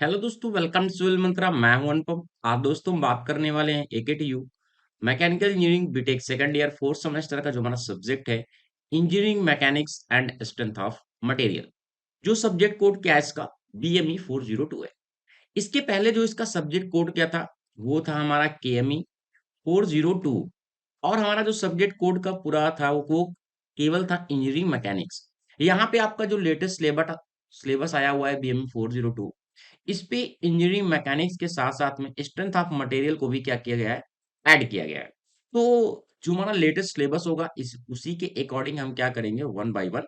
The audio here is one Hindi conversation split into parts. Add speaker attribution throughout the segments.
Speaker 1: हेलो दोस्तों, वेलकम टू सिविल मंत्रा। मैं हूं अनुपम। आज दोस्तों हम बात करने वाले हैं AKTU mechanical engineering BTech second year fourth semester का जो हमारा सब्जेक्ट है engineering mechanics and strength of material. जो सब्जेक्ट कोड क्या है इसका बीएमई 402 है। इसके पहले जो इसका सब्जेक्ट कोड क्या था वो था हमारा केएमई 402। और हमारा जो सब्जेक्ट कोड का पूरा था वो केवल था इंजीनियरिंग मैकेनिक्स। यहाँ पे आपका जो लेटेस्ट सिलेबस आया हुआ है बीएमई 402, इस पे इंजीनियरिंग मैकेनिक्स के साथ साथ में स्ट्रेंथ ऑफ मटेरियल को भी क्या किया गया है, ऐड किया गया है। तो जो हमारा लेटेस्ट सिलेबस होगा इस उसी के अकॉर्डिंग हम क्या करेंगे, वन बाय वन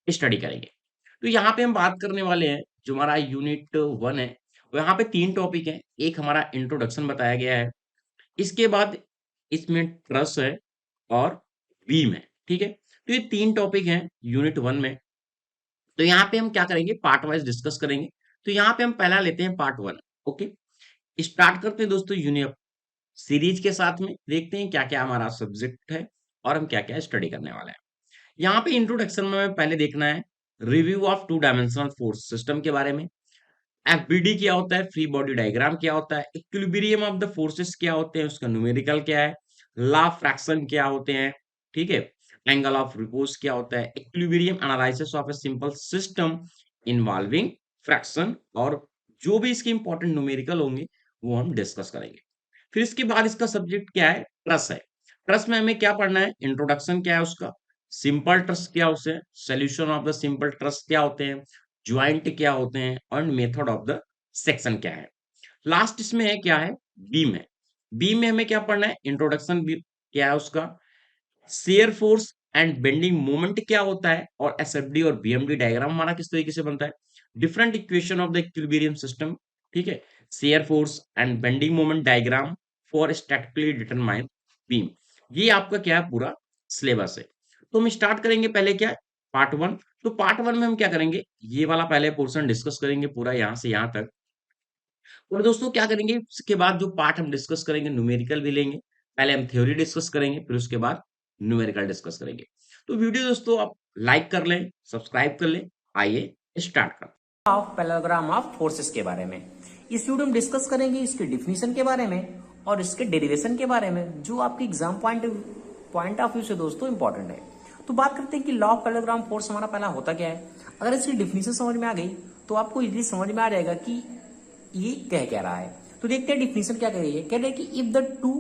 Speaker 1: स्टडी करेंगे। तो यहाँ पे हम बात करने वाले हैं जो हमारा यूनिट वन है। वो यहाँ पे तीन टॉपिक है। एक हमारा इंट्रोडक्शन बताया गया है, इसके बाद इसमें ट्रस है और बीम है। ठीक है, तो ये तीन टॉपिक हैं यूनिट वन में। तो यहाँ पे हम क्या करेंगे, पार्ट वाइज डिस्कस करेंगे। तो यहाँ पे हम पहला लेते हैं पार्ट वन। ओके, स्टार्ट करते हैं दोस्तों यूनिट सीरीज के साथ में। देखते हैं क्या क्या हमारा सब्जेक्ट है और हम क्या क्या स्टडी करने वाले हैं। यहाँ पे इंट्रोडक्शन में हमें पहले देखना है review of two dimensional force system के बारे में। एफबीडी क्या होता है, फ्री बॉडी डायग्राम क्या होता है, इक्विलिब्रियम ऑफ द फोर्सेस क्या होते हैं, उसका न्यूमेरिकल क्या है, लॉ फ्रैक्शन क्या होते हैं, ठीक है, एंगल ऑफ रिपोज क्या होता है, equilibrium analysis of a simple system involving fraction, और जो भी इसके इंपॉर्टेंट न्यूमेरिकल होंगे वो हम डिस्कस करेंगे। फिर इसके बाद इसका सब्जेक्ट क्या है, ट्रस है। ट्रस में हमें क्या पढ़ना है, इंट्रोडक्शन क्या है उसका, सिंपल ट्रस क्या होते हैं, solution of the simple truss क्या होते हैं, ज्वाइंट क्या होते हैं, और मेथड ऑफ द सेक्शन क्या है। लास्ट इसमें है क्या है, बीम है। बीम में हमें क्या पढ़ना है, इंट्रोडक्शन क्या है उसका, shear force and bending moment क्या होता है, और एसएफडी और बीएमडी डायग्राम हमारा किस तरीके से बनता है, different equation of the equilibrium system, ठीक है, shear force and bending moment diagram for statically determine beam. ये आपका क्या है, पूरा सिलेबस है। तो हम स्टार्ट करेंगे पहले क्या है, पार्ट वन। तो पार्ट वन में हम क्या करेंगे, ये वाला पहले पोर्शन डिस्कस करेंगे पूरा यहाँ से यहाँ तक। और दोस्तों क्या करेंगे, इसके बाद जो पार्ट हम डिस्कस करेंगे न्यूमेरिकल भी लेंगे। पहले हम थ्योरी डिस्कस करेंगे, फिर उसके बाद न्यूमेरिकल डिस्कस करेंगे। तो वीडियो दोस्तों आप लाइक कर लें, सब्सक्राइब कर लें। आइए स्टार्ट करते हैं।
Speaker 2: ऑफ पैराग्राम ऑफ फोर्सेस के बारे में इस वीडियो में डिस्कस करेंगे, इसके डिफिनीशन के बारे में और इसके डेरिवेशन के बारे में, जो आपके एग्जाम पॉइंट ऑफ व्यू से दोस्तों इंपॉर्टेंट है। तो बात करते हैं कि लॉ ऑफ पैराग्राम फोर्स हमारा पहला होता क्या है। अगर इसकी डिफिनीशन समझ में आ गई तो आपको इजीली समझ में आ जाएगा कि ये कह क्या रहा है। तो देखते हैं डिफिनीशन क्या कह रही है। कह रहे हैं कि if the to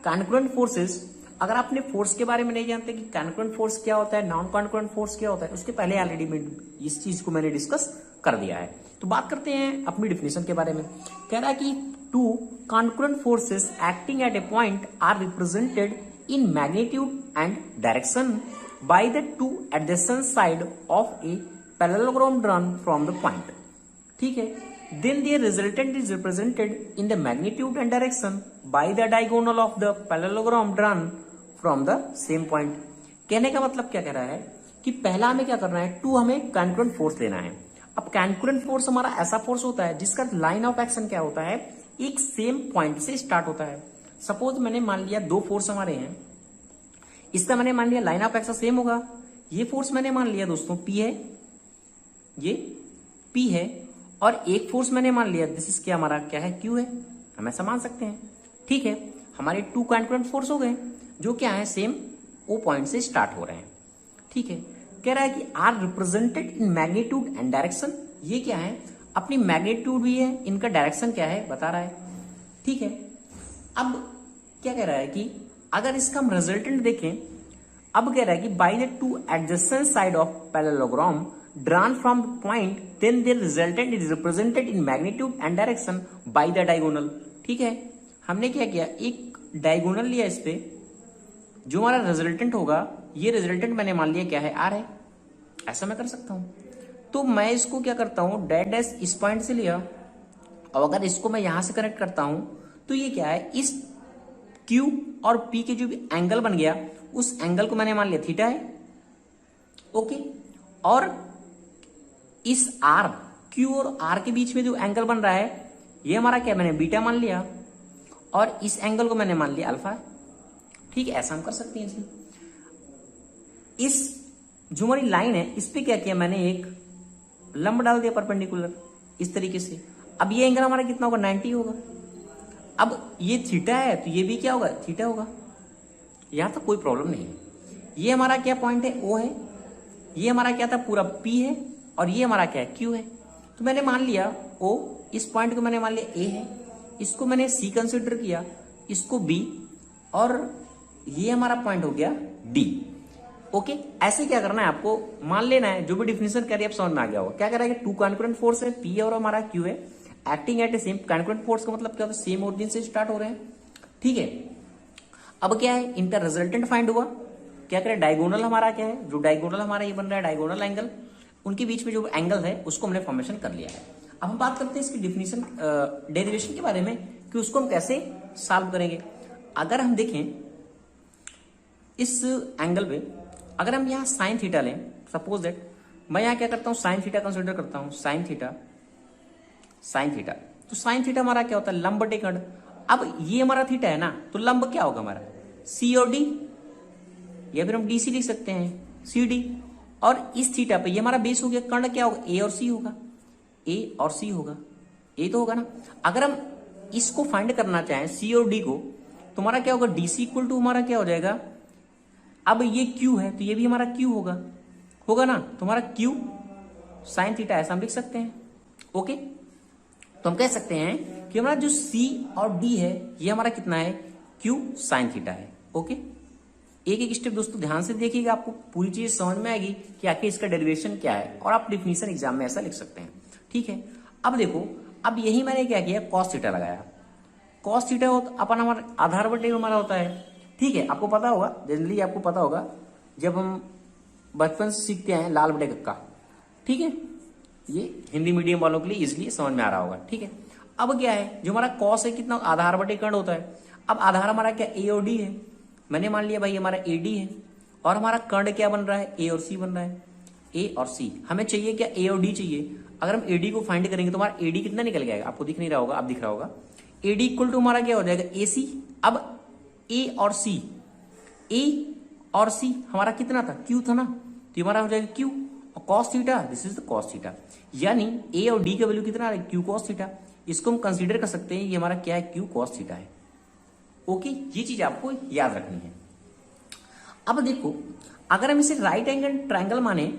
Speaker 2: concurrent forces, अगर आपने फोर्स के बारे में नहीं जानते कि कॉन्करेंट फोर्स क्या होता है, नॉन कॉन्करेंट फोर्स क्या होता है, उसके पहले ऑलरेडी मैं इस चीज को मैंने डिस्कस कर दिया है। तो बात करते हैं अपनी डिफिनेशन के बारे में। कह रहा है कि two concurrent forces acting at a point are represented in magnitude and direction by the two adjacent side of a parallelogram drawn from the point. ठीक है, then their resultant is represented in the magnitude and direction by the diagonal of the parallelogram drawn from the same point। कहने का मतलब क्या कह रहा है कि पहला हमें क्या करना है, टू हमें कॉन्करेंट फोर्स लेना है। अब कॉन्करेंट फोर्स हमारा ऐसा फोर्स होता है जिसका लाइन ऑफ एक्शन क्या होता है, एक सेम पॉइंट से स्टार्ट होता है। सपोज मैंने मान लिया दो फोर्स हमारे हैं, इसका मैंने मान लिया लाइन ऑफ एक्शन सेम होगा। ये फोर्स मैंने मान लिया दोस्तों पी है, ये पी है, और एक फोर्स मैंने मान लिया दिस इज क्या हमारा क्या है, क्यू है। हम ऐसा मान सकते हैं। ठीक है, हमारे टू कॉन्करेंट फोर्स हो गए जो क्या है, सेम ओ पॉइंट से स्टार्ट हो रहे हैं। ठीक है, कह रहा है कि R represented in magnitude and direction. ये क्या है, अपनी मैग्नीट्यूड भी है, इनका डायरेक्शन क्या है बता रहा है। ठीक है, अब क्या कह रहा है कि अगर इसका हम रिजल्टेंट देखें, अब कह रहा है कि by the two adjacent side of parallelogram drawn from the point, then their resultant is represented in magnitude and direction by the diagonal। ठीक है, हमने क्या किया, एक डायगोनल लिया इस पे, जो हमारा रिजल्टेंट होगा, ये रिजल्टेंट मैंने मान लिया क्या है, आर है। ऐसा मैं कर सकता हूं। तो मैं इसको क्या करता हूं, डैश डैश इस पॉइंट से लिया, और अगर इसको मैं यहां से कनेक्ट करता हूं तो ये क्या है, इस Q और P के जो भी एंगल बन गया, उस एंगल को मैंने मान लिया थीटा है। ओके, और इस आर, क्यू और आर के बीच में जो एंगल बन रहा है, ये हमारा क्या, मैंने बीटा मान लिया, और इस एंगल को मैंने मान लिया अल्फा। ठीक है, ऐसा हम कर सकते हैं इसे। इस जो हमारी लाइन है इस पे क्या किया, मैंने एक लंब डाल दिया परपेंडिकुलर इस तरीके से। अब ये एंगल हमारा कितना होगा, 90 होगा। अब ये थीटा है तो ये भी क्या होगा, थीटा होगा। यहां तक कोई प्रॉब्लम नहीं है। ये हमारा क्या पॉइंट है, ओ है। ये हमारा क्या था, पूरा पी है। और ये हमारा क्या है, क्यू है। तो मैंने मान लिया ओ, इस पॉइंट को मैंने मान लिया ए है, इसको मैंने सी कंसिडर किया, इसको बी, और ये हमारा पॉइंट हो गया डी। ओके, ऐसे क्या करना है आपको, मान लेना है जो भी डिफिनेशन करिए आप समझ में आ गया होगा। क्या करेगा, टू कॉन्करेंट फोर्स है, पी और हमारा क्यू है, acting at A same concurrent force का मतलब क्या होता है, सेम ओरिजिन से स्टार्ट हो रहे हैं। ठीक है, अब क्या है, इनका रिजल्टेंट फाइंड हुआ। क्या करें, डायगोनल हमारा क्या है, जो डायगोनल हमारा ये बन रहा है डायगोनल एंगल, उनके बीच में जो एंगल है उसको हमने फॉर्मेशन कर लिया है। अब हम बात करते हैं इसकी डिफिनेशन डेरिवेशन के बारे में कि उसको हम कैसे सॉल्व करेंगे। अगर हम देखें इस एंगल पे, अगर हम यहाँ साइन थीटा लें, सपोज दैट मैं यहाँ क्या करता हूँ, साइन थीटा कंसिडर करता हूँ, साइन थीटा, साइन थीटा। तो साइन थीटा हमारा क्या होता है, लंब बटे कर्ण। अब ये हमारा थीटा है ना, तो लंब क्या होगा हमारा, सी और डी, या फिर हम डी सी लिख सकते हैं, सी डी। और इस थीटा पे ये हमारा बेस हो गया, कर्ण क्या होगा, ए और सी होगा, ए और सी होगा, ए तो होगा ना। अगर हम इसको फाइंड करना चाहें सी और डी को, तो हमारा क्या होगा, डी सी इक्वल टू हमारा क्या हो जाएगा, अब ये क्यू है तो ये भी हमारा क्यू होगा, होगा ना। तो हमारा क्यू साइन थीटा ऐसा हम लिख सकते हैं। ओके, तो हम कह सकते हैं कि हमारा जो सी और डी है ये हमारा कितना है, क्यू साइन थीटा है। ओके, एक एक स्टेप दोस्तों ध्यान से देखिएगा, आपको पूरी चीज समझ में आएगी कि आखिर इसका डेरिवेशन क्या है, और आप डिफिनीशन एग्जाम में ऐसा लिख सकते हैं। ठीक है, अब देखो, अब यही मैंने क्या किया, कॉस थीटा लगाया। कॉस थीटा हो तो अपन हमारा आधार बटे हमारा होता है। ठीक है, आपको पता होगा, जनरली आपको पता होगा, जब हम बचपन से सीखते हैं लाल बटे कक्का। ठीक है, ये हिंदी मीडियम वालों के लिए इजिली समझ में आ रहा होगा। ठीक है, अब क्या है, जो हमारा कॉस है कितना, आधार बटे कर्ण होता है। अब आधार हमारा क्या, ए और डी है। मैंने मान लिया भाई हमारा ए डी है, और हमारा कर्ण क्या बन रहा है, ए और सी बन रहा है। ए और सी हमें चाहिए क्या, ए और डी चाहिए। अगर हम ए डी को फाइंड करेंगे तो हमारा ए डी कितना निकल जाएगा, आपको दिख नहीं रहा होगा, आप दिख रहा होगा, ए डी इक्वल टू हमारा क्या हो जाएगा, ए सी। अब ए और सी, ए और सी हमारा कितना था, क्यू था ना, तो हमारा हो जाएगा क्यू, और cos theta, this is the cos theta. यानी ए और डी का वैल्यू कितना है, क्यू कॉस थीटा। इसको हम कंसीडर कर सकते हैं, ये हमारा क्या है, क्यू कॉस थीटा है। ओके, ये चीज आपको याद रखनी है। अब देखो, अगर हम इसे राइट एंगल ट्रायंगल माने,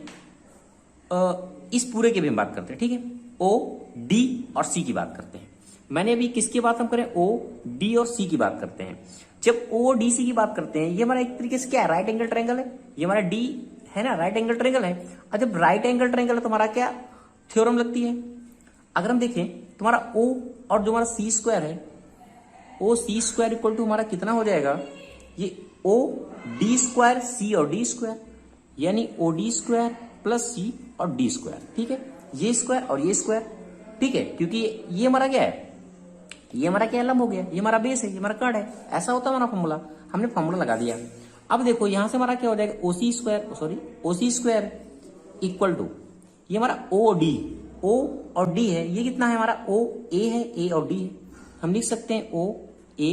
Speaker 2: इस पूरे की भी हम बात करते हैं। ठीक है, ओ डी और सी की बात करते हैं। मैंने अभी किसकी बात हम करें, ओ डी और सी की बात करते हैं। जब ओ डी सी की बात करते हैं, ये हमारा एक तरीके से क्या है, राइट एंगल ट्रायंगल है। ये हमारा डी है ना, राइट एंगल ट्रायंगल है। और जब राइट एंगल ट्रायंगल है तो हमारा क्या थ्योरम लगती है। अगर हम देखें तुम्हारा ओ और जो हमारा सी स्क्वायर है, ओ सी स्क्वायर इक्वल टू हमारा कितना हो जाएगा, ये ओ डी स्क्वायर सी और डी स्क्वायर, यानी ओ डी स्क्वायर प्लस सी और डी स्क्वायर। ठीक है, ये स्क्वायर और ये स्क्वायर। ठीक है, क्योंकि ये हमारा क्या है, ये हमारा क्या लंब हो गया, ये हमारा बेस है, ये हमारा कर्ण है। ऐसा होता है हमारा फॉर्मूला, हमने फॉर्मूला लगा दिया। अब देखो यहां से हमारा क्या हो जाएगा, OC square, sorry OC square equal to ये हमारा ओ डी, ओ और डी है, ये कितना है हमारा, ओ ए है, ए और डी है। हम लिख सकते हैं ओ ए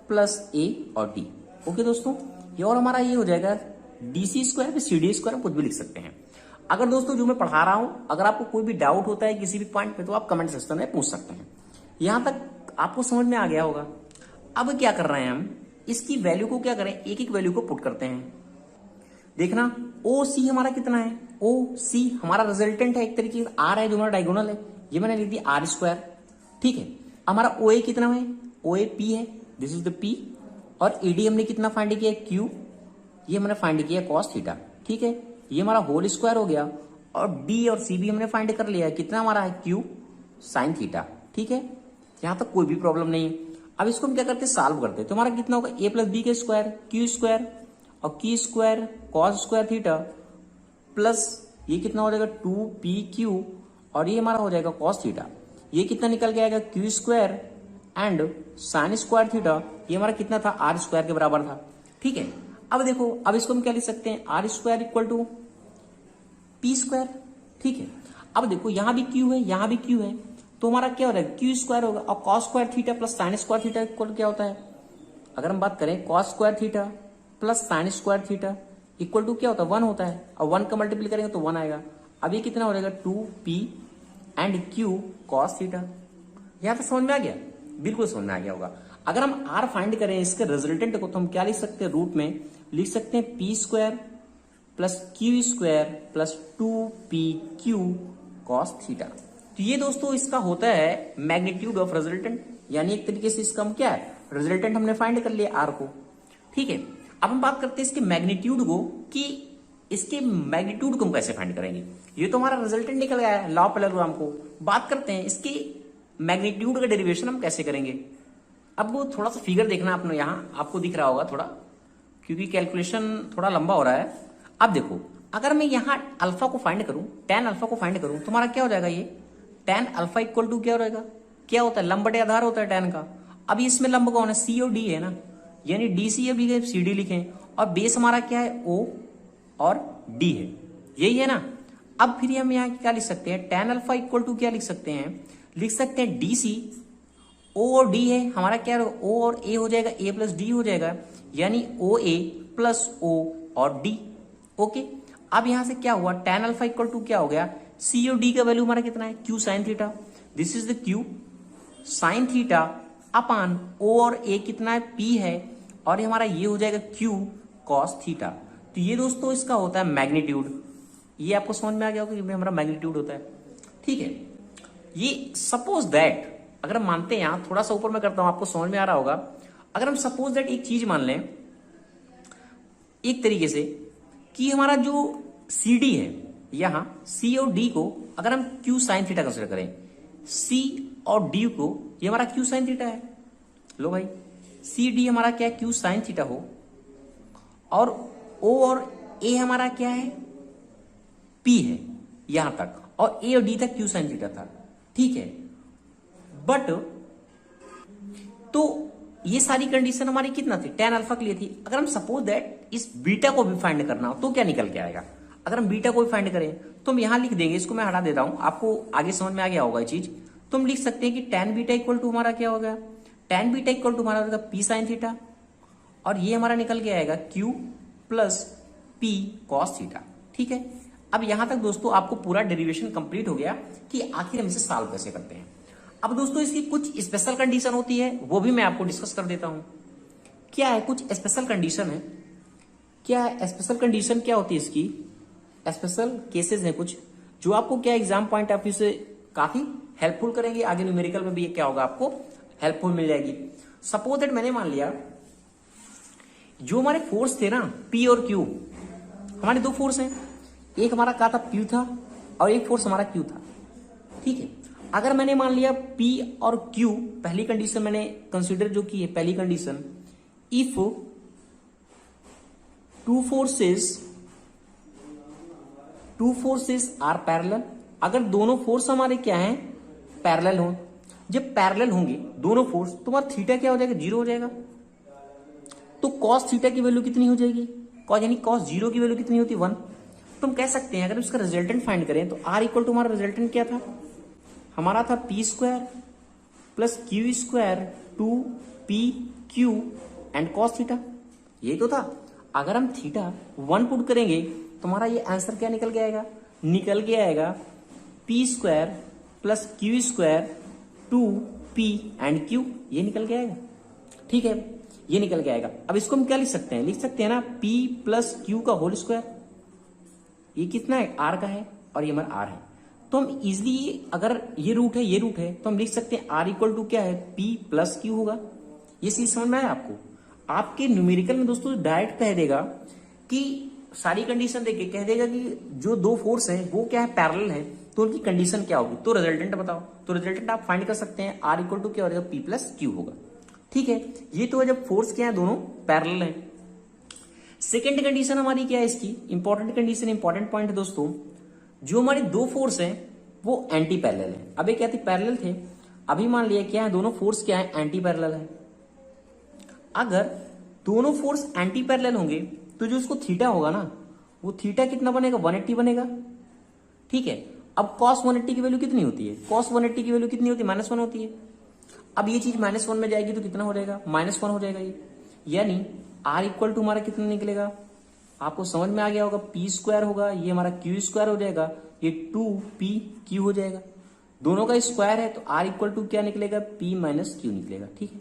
Speaker 2: प्लस ए और डी। ओके दोस्तों, ये और हमारा ये हो जाएगा डी सी स्क्वायर पे सी डी स्क्वायर, हम कुछ भी लिख सकते हैं। अगर दोस्तों जो मैं पढ़ा रहा हूं, अगर आपको कोई भी डाउट होता है किसी भी पॉइंट पे, तो आप कमेंट सेक्शन में पूछ सकते हैं। यहां तक आपको समझ में आ गया होगा। अब क्या कर रहे हैं हम, इसकी वैल्यू को क्या करें, एक एक वैल्यू को पुट करते हैं। देखना, ओ सी हमारा कितना है, ओ सी हमारा रिजल्टेंट है, एक तरीके से आर है जो हमारा डायगोनल है, ये मैंने लिख दिया आर स्क्वायर। ठीक है, हमारा ओ ए कितना है, ओ ए पी है, दिस इज द पी। और ए डी हमने कितना फाइंड किया, क्यू, ये हमने फाइंड किया कॉस थीटा। ठीक है, ये हमारा होल स्क्वायर हो गया। और डी और सी भी हमने फाइंड कर लिया, कितना हमारा है, क्यू साइन थीटा। ठीक है, यहां तक कोई भी प्रॉब्लम नहीं है। अब इसको हम क्या करते हैं, सॉल्व करते हैं। तो हमारा कितना होगा, ए प्लस बी के स्क्वायर, क्यू स्क्वायर और की square cos square theta plus ये कितना हो जाएगा, टू पी क्यू, और ये हमारा हो जाएगा कॉस थीटा। ये कितना निकल के आएगा, Q square and sign square theta, ये हमारा कितना था, आर स्क्वायर के बराबर था। ठीक है, अब देखो, अब इसको हम क्या लिख सकते हैं, R square equal to P square. ठीक है, अब देखो यहां भी क्यू है, यहां भी क्यू है, तो हमारा क्या हो रहा है, क्यू स्क्वायर होगा। और cos square theta plus sine square theta equal क्या होता है, अगर हम बात करें cos square theta plus sine square theta equal to क्या होता है, 1 होता है। और 1 का मल्टीप्लाई करेंगे तो 1 आएगा। अब ये कितना हो जाएगा, 2p and Q cos theta. यहां तक समझ में आ गया? बिल्कुल समझ में आ गया होगा। अगर हम आर फाइंड करें इसके रिजल्टेंट को तो हम क्या लिख सकते हैं, रूट में लिख सकते हैं P square plus Q square plus 2pq cos theta. तो ये दोस्तों इसका होता है मैग्नीट्यूड ऑफ रिजल्टेंट, यानी एक तरीके से इसका हम क्या है, रिजल्टेंट हमने फाइंड कर लिया आर को। ठीक है, अब हम बात करते हैं इसके मैग्नीट्यूड को, कि इसके मैग्नीट्यूड को हम कैसे फाइंड करेंगे। ये तो हमारा रिजल्टेंट निकल गया है लॉ पैरेललोग्राम को। बात करते हैं इसके मैग्नीट्यूड का डेरिवेशन हम कैसे करेंगे। अब वो थोड़ा सा फिगर देखना आपने, यहाँ आपको दिख रहा होगा थोड़ा, क्योंकि कैलकुलेशन थोड़ा लंबा हो रहा है। अब देखो, अगर मैं यहाँ अल्फा को फाइंड करूं, टेन अल्फा को फाइंड करूं, तो हमारा क्या हो जाएगा, ये टेन अल्फा इक्वल टू क्या हो जाएगा, क्या होता है, लंब बटे आधार होता है टेन का। अब इसमें लंब कौन है, सी और डी है ना, यानी डी सी अभी सी डी लिखें, और बेस हमारा क्या है, ओ और डी है, यही है ना। अब फिर हम यहाँ क्या लिख सकते हैं, टेन अल्फा इक्वल टू क्या लिख सकते हैं, लिख सकते हैं डी सी, ओ और डी है हमारा क्या, ओ और ए हो जाएगा, ए प्लस डी हो जाएगा, यानी ओ ए प्लस ओ और डी। ओके, अब यहां से क्या हुआ, टेन अल्फा इक्वल टू क्या हो गया, सी और डी का वैल्यू हमारा कितना है, Q sine theta. This is the Q sine theta upon O और ए कितना है, पी है, और हमारा ये हो जाएगा क्यू कॉस थीटा। तो ये दोस्तों इसका होता है मैग्नीट्यूड। ये आपको समझ में आ गया होगा कि हमारा मैग्नीट्यूड होता है। ठीक है, ये सपोज दैट, अगर हम मानते हैं, यहां थोड़ा सा ऊपर में करता हूं, आपको समझ में आ रहा होगा। अगर हम सपोज दैट एक चीज मान लें एक तरीके से, कि हमारा जो सी डी है, यहां सी और डी को अगर हम क्यू साइन थीटा कंसिडर करें, सी और डी को, ये हमारा क्यू साइन थीटा है, लो भाई, सी डी हमारा क्या है, क्यू साइन थीटा हो, और ओ और ए हमारा क्या है, पी है यहां तक, और ए और डी तक क्यू साइन थीटा था। ठीक है, बट तो ये सारी कंडीशन हमारी कितना थी, टेन अल्फा के लिए थी। अगर हम सपोज दैट इस बीटा को भी फाइंड करना हो तो क्या निकल के आएगा, अगर हम बीटा को भी फाइंड करें तो हम यहां लिख देंगे, इसको मैं हटा देता हूं, आपको आगे समझ में आ गया होगा ये चीज। तो हम लिख सकते हैं कि टेन बीटा इक्वल टू हमारा क्या होगा, टेन बीटा इक्वल टू हमारा होगा पी साइन थीटा, और ये हमारा निकल के आएगा Q plus P cos theta. ठीक है, अब यहां तक दोस्तों आपको पूरा डेरिवेशन कंप्लीट हो गया कि आखिर हम इसे सॉल्व कैसे करते हैं। अब दोस्तों इसकी कुछ स्पेशल कंडीशन होती है, वो भी मैं आपको डिस्कस कर देता हूं। क्या है, कुछ स्पेशल कंडीशन है, क्या है स्पेशल कंडीशन, क्या होती है इसकी, स्पेशल केसेस हैं कुछ, जो आपको क्या एग्जाम पॉइंट ऑफ व्यू से काफी हेल्पफुल करेंगे। आगे न्यूमेरिकल में भी ये क्या होगा, आपको हेल्पफुल मिल जाएगी। सपोज दैट मैंने मान लिया जो हमारे फोर्स थे ना, पी और क्यू, हमारे दो फोर्स हैं, एक हमारा क्या था, पी था, और एक फोर्स हमारा क्यू था। ठीक है, अगर मैंने मान लिया P और Q, पहली कंडीशन मैंने कंसीडर जो की है, पहली condition, if two forces are parallel, अगर दोनों फोर्स हमारे क्या हैं, पैरेलल हो, जब पैरेलल होंगे दोनों फोर्स तो हमारा थीटा क्या हो जाएगा, जीरो हो जाएगा। तो कॉस थीटा की वैल्यू कितनी हो जाएगी, कॉस यानी कॉस जीरो की वैल्यू कितनी होती है, 1। तो हम कह सकते हैं अगर इसका रिजल्टेंट फाइंड करें तो आर इक्वल टू हमारा रिजल्टेंट क्या था, हमारा था P square plus Q square 2pq and cos theta, यही तो था। अगर हम थीटा 1 पुट करेंगे तो हमारा ये आंसर क्या निकल के आएगा, निकल के आएगा P square plus Q square 2p and q, ये निकल के आएगा। ठीक है, ये निकल के आएगा। अब इसको हम क्या लिख सकते हैं, लिख सकते हैं ना p प्लस क्यू का होल स्क्वायर, ये कितना है, r का है, और ये हमारा r है। तो हम इजिली, अगर ये रूट है ये रूट है, तो हम लिख सकते हैं r इक्वल टू क्या है, p प्लस क्यू होगा। ये चीज समझ में आया आपको। आपके न्यूमेरिकल में दोस्तों डायरेक्ट कह देगा कि सारी कंडीशन देके कह देगा कि जो दो फोर्स हैं वो क्या है, पैरेलल है, तो उनकी कंडीशन क्या होगी, तो रिजल्टेंट बताओ। तो रिजल्टेंट आप फाइंड कर सकते हैं, r इक्वल टू क्या हो जाएगा, p प्लस क्यू होगा। ठीक है, ये तो है जब फोर्स क्या है, दोनों पैरेलल है। सेकेंड कंडीशन हमारी क्या है इसकी, इंपॉर्टेंट कंडीशन, इंपॉर्टेंट पॉइंट है दोस्तों, जो हमारे दो फोर्स हैं वो एंटी पैरेलल है। अबे क्या थे, पैरेलल थे, अभी मान लिया क्या है, दोनों फोर्स क्या है, एंटी पैरेलल है। अगर दोनों फोर्स एंटी पैरेलल होंगे तो जो उसको थीटा होगा ना, वो थीटा कितना बनेगा, 180 बनेगा। ठीक है, अब cos 180 की वैल्यू कितनी होती है, cos 180 की वैल्यू कितनी होती है, -1 होती है। अब ये चीज -1 में जाएगी तो कितना हो जाएगा, -1 हो जाएगा ये, यानी r इक्वल टू हमारा कितना निकलेगा, आपको समझ में आ गया होगा, पी स्क्वायर होगा, ये हमारा क्यू स्क्वायर हो जाएगा, ये 2pq हो जाएगा। दोनों का स्क्वायर है तो R इक्वल टू क्या निकलेगा, P माइनस क्यू निकलेगा। ठीक है,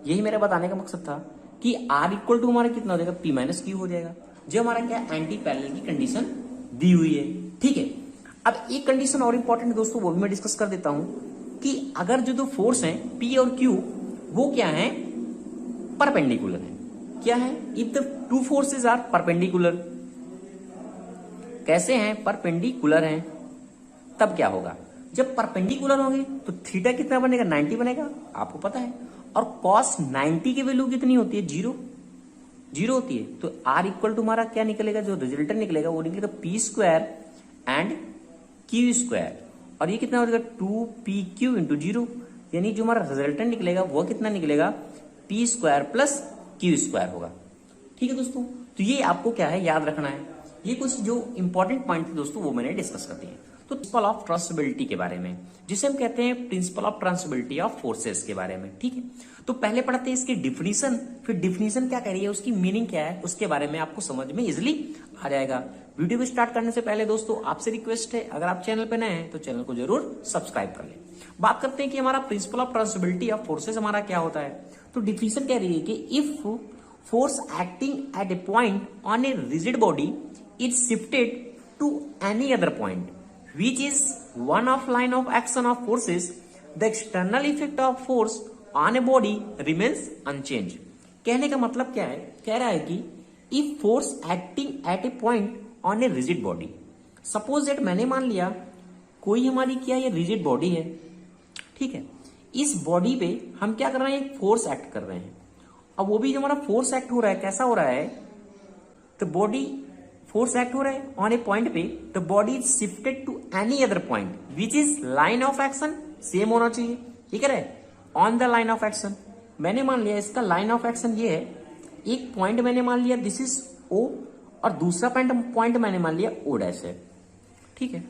Speaker 2: यही मेरा बताने का मकसद था कि R इक्वल टू हमारा कितना हो जाएगा, P माइनस क्यू हो जाएगा, जो हमारा क्या एंटी पैरेलल की कंडीशन दी हुई है। ठीक है, अब एक कंडीशन और इंपॉर्टेंट दोस्तों, वो भी मैं डिस्कस कर देता हूं कि अगर जो दो फोर्स हैं P और Q वो क्या है, परपेंडिकुलर है। क्या है, if the two forces are perpendicular, कैसे हैं, परपेंडिकुलर हैं, तब क्या होगा, जब परपेंडिकुलर होंगे तो थीटा कितना बनेगा, 90 बनेगा, आपको पता है। और कॉस 90 की वैल्यू कितनी होती है, जीरो होती है। तो R इक्वल टू हमारा क्या निकलेगा, जो रिजल्टेंट निकलेगा वो निकलेगा P square and Q square, और ये कितना हो जाएगा 2PQ इंटू जीरो, यानी जो हमारा रिजल्टेंट निकलेगा वो कितना निकलेगा, P square plus Q square होगा। ठीक है दोस्तों, तो ये आपको क्या है याद रखना है। ये कुछ जो इंपॉर्टेंट पॉइंट थे दोस्तों वो मैंने डिस्कस कर दिए। तो प्रिंसिपल ऑफ ट्रांसबिलिटी के बारे में, जिसे हम कहते हैं प्रिंसिपल ऑफ ट्रांसबिलिटी ऑफ फोर्सेस के बारे में। ठीक है, तो पहले पढ़ते हैं इसकी डिफिनीशन, फिर डिफिनीशन क्या कह रही है, उसकी मीनिंग क्या है, उसके बारे में आपको समझ में इजिली आ जाएगा। वीडियो को स्टार्ट करने से पहले दोस्तों आपसे रिक्वेस्ट है, अगर आप चैनल पे नए हैं तो चैनल को जरूर सब्सक्राइब कर लें। बात करते हैं कि हमारा प्रिंसिपल ऑफ ट्रांसबिलिटी ऑफ फोर्सेस हमारा क्या होता है। तो डिफिनीशन कह रही है कि if force acting at a point on a rigid body is shifted to any other point which is one of line of action of forces, the external effect of force on a body remains unchanged। कहने का मतलब क्या है, कह रहा है कि if force acting at a point on a rigid body, suppose that मैंने मान लिया कोई हमारी क्या ये rigid body है, ठीक है, इस बॉडी पे हम क्या कर रहे हैं, एक फोर्स एक्ट कर रहे हैं। अब वो भी जो हमारा फोर्स एक्ट हो रहा है कैसा हो रहा है, तो बॉडी फोर्स एक्ट हो रहा है ऑन ए पॉइंट पे, the body is shifted to any other point which is line of action same होना चाहिए। ठीक है, on the line of action मैंने मान लिया इसका लाइन ऑफ एक्शन ये है, एक पॉइंट मैंने मान लिया दिस इज O और दूसरा पॉइंट मैंने मान लिया O डैश है। ठीक है,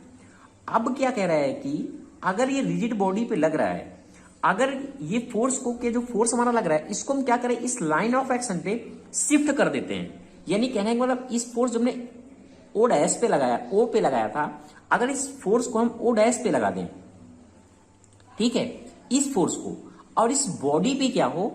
Speaker 2: अब क्या कह रहा है कि अगर ये रिजिड बॉडी पे लग रहा है, अगर ये फोर्स को के जो फोर्स हमारा लग रहा है इसको हम क्या करें, इस लाइन ऑफ एक्शन पे शिफ्ट कर देते हैं। यानी कहने का मतलब इस फोर्स जो हमने O डैश पे लगाया, O पे लगाया था, अगर इस फोर्स को हम O डैश पे लगा दें, ठीक है, इस फोर्स को, और इस बॉडी पे क्या हो,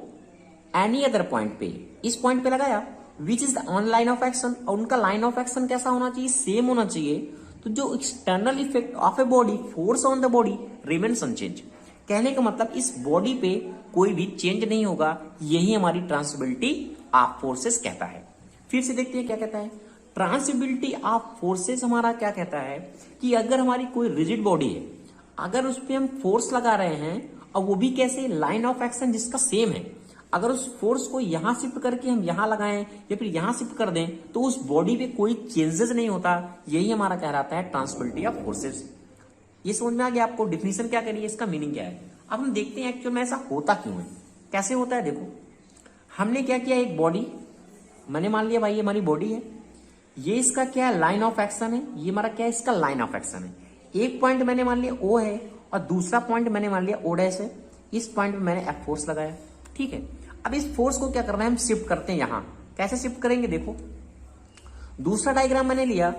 Speaker 2: एनी अदर पॉइंट पे, इस पॉइंट पे लगाया which is the on line of action, और उनका लाइन ऑफ एक्शन कैसा होना चाहिए, सेम होना चाहिए। तो जो external effect of a body, force on the body remains unchange. कहने का मतलब इस बॉडी पे कोई भी चेंज नहीं होगा, यही हमारी ट्रांसबिलिटी ऑफ फोर्सेस कहता है। फिर से देखते हैं क्या कहता है, ट्रांसबिलिटी ऑफ फोर्सेस हमारा क्या कहता है कि अगर हमारी कोई रिजिड बॉडी है, अगर उस पर हम फोर्स लगा रहे हैं और वो भी कैसे, लाइन ऑफ एक्शन जिसका सेम है, अगर उस फोर्स को यहां शिफ्ट करके हम यहां लगाएं या फिर यहां शिफ्ट कर दें तो उस बॉडी पे कोई चेंजेस नहीं होता, यही हमारा कहलाता है ट्रांसबिलिटी ऑफ फोर्सेस। ये समझ में आ गया आपको, डिफिनीशन क्या करिए, इसका मीनिंग क्या है। अब हम देखते हैं एक्चुअल में ऐसा होता क्यों है, कैसे होता है। देखो हमने क्या किया, एक बॉडी मैंने मान लिया भाई ये हमारी बॉडी है, ये इसका क्या है, लाइन ऑफ एक्शन है, ये हमारा क्या है, इसका लाइन ऑफ एक्शन है। एक पॉइंट मैंने मान लिया O है और दूसरा पॉइंट मैंने मान लिया O डैश है, इस पॉइंट पे मैंने F फोर्स लगाया। ठीक है, अब इस फोर्स को क्या करना है, हम शिफ्ट करते हैं यहां। कैसे शिफ्ट करेंगे, देखो दूसरा डायग्राम मैंने लिया,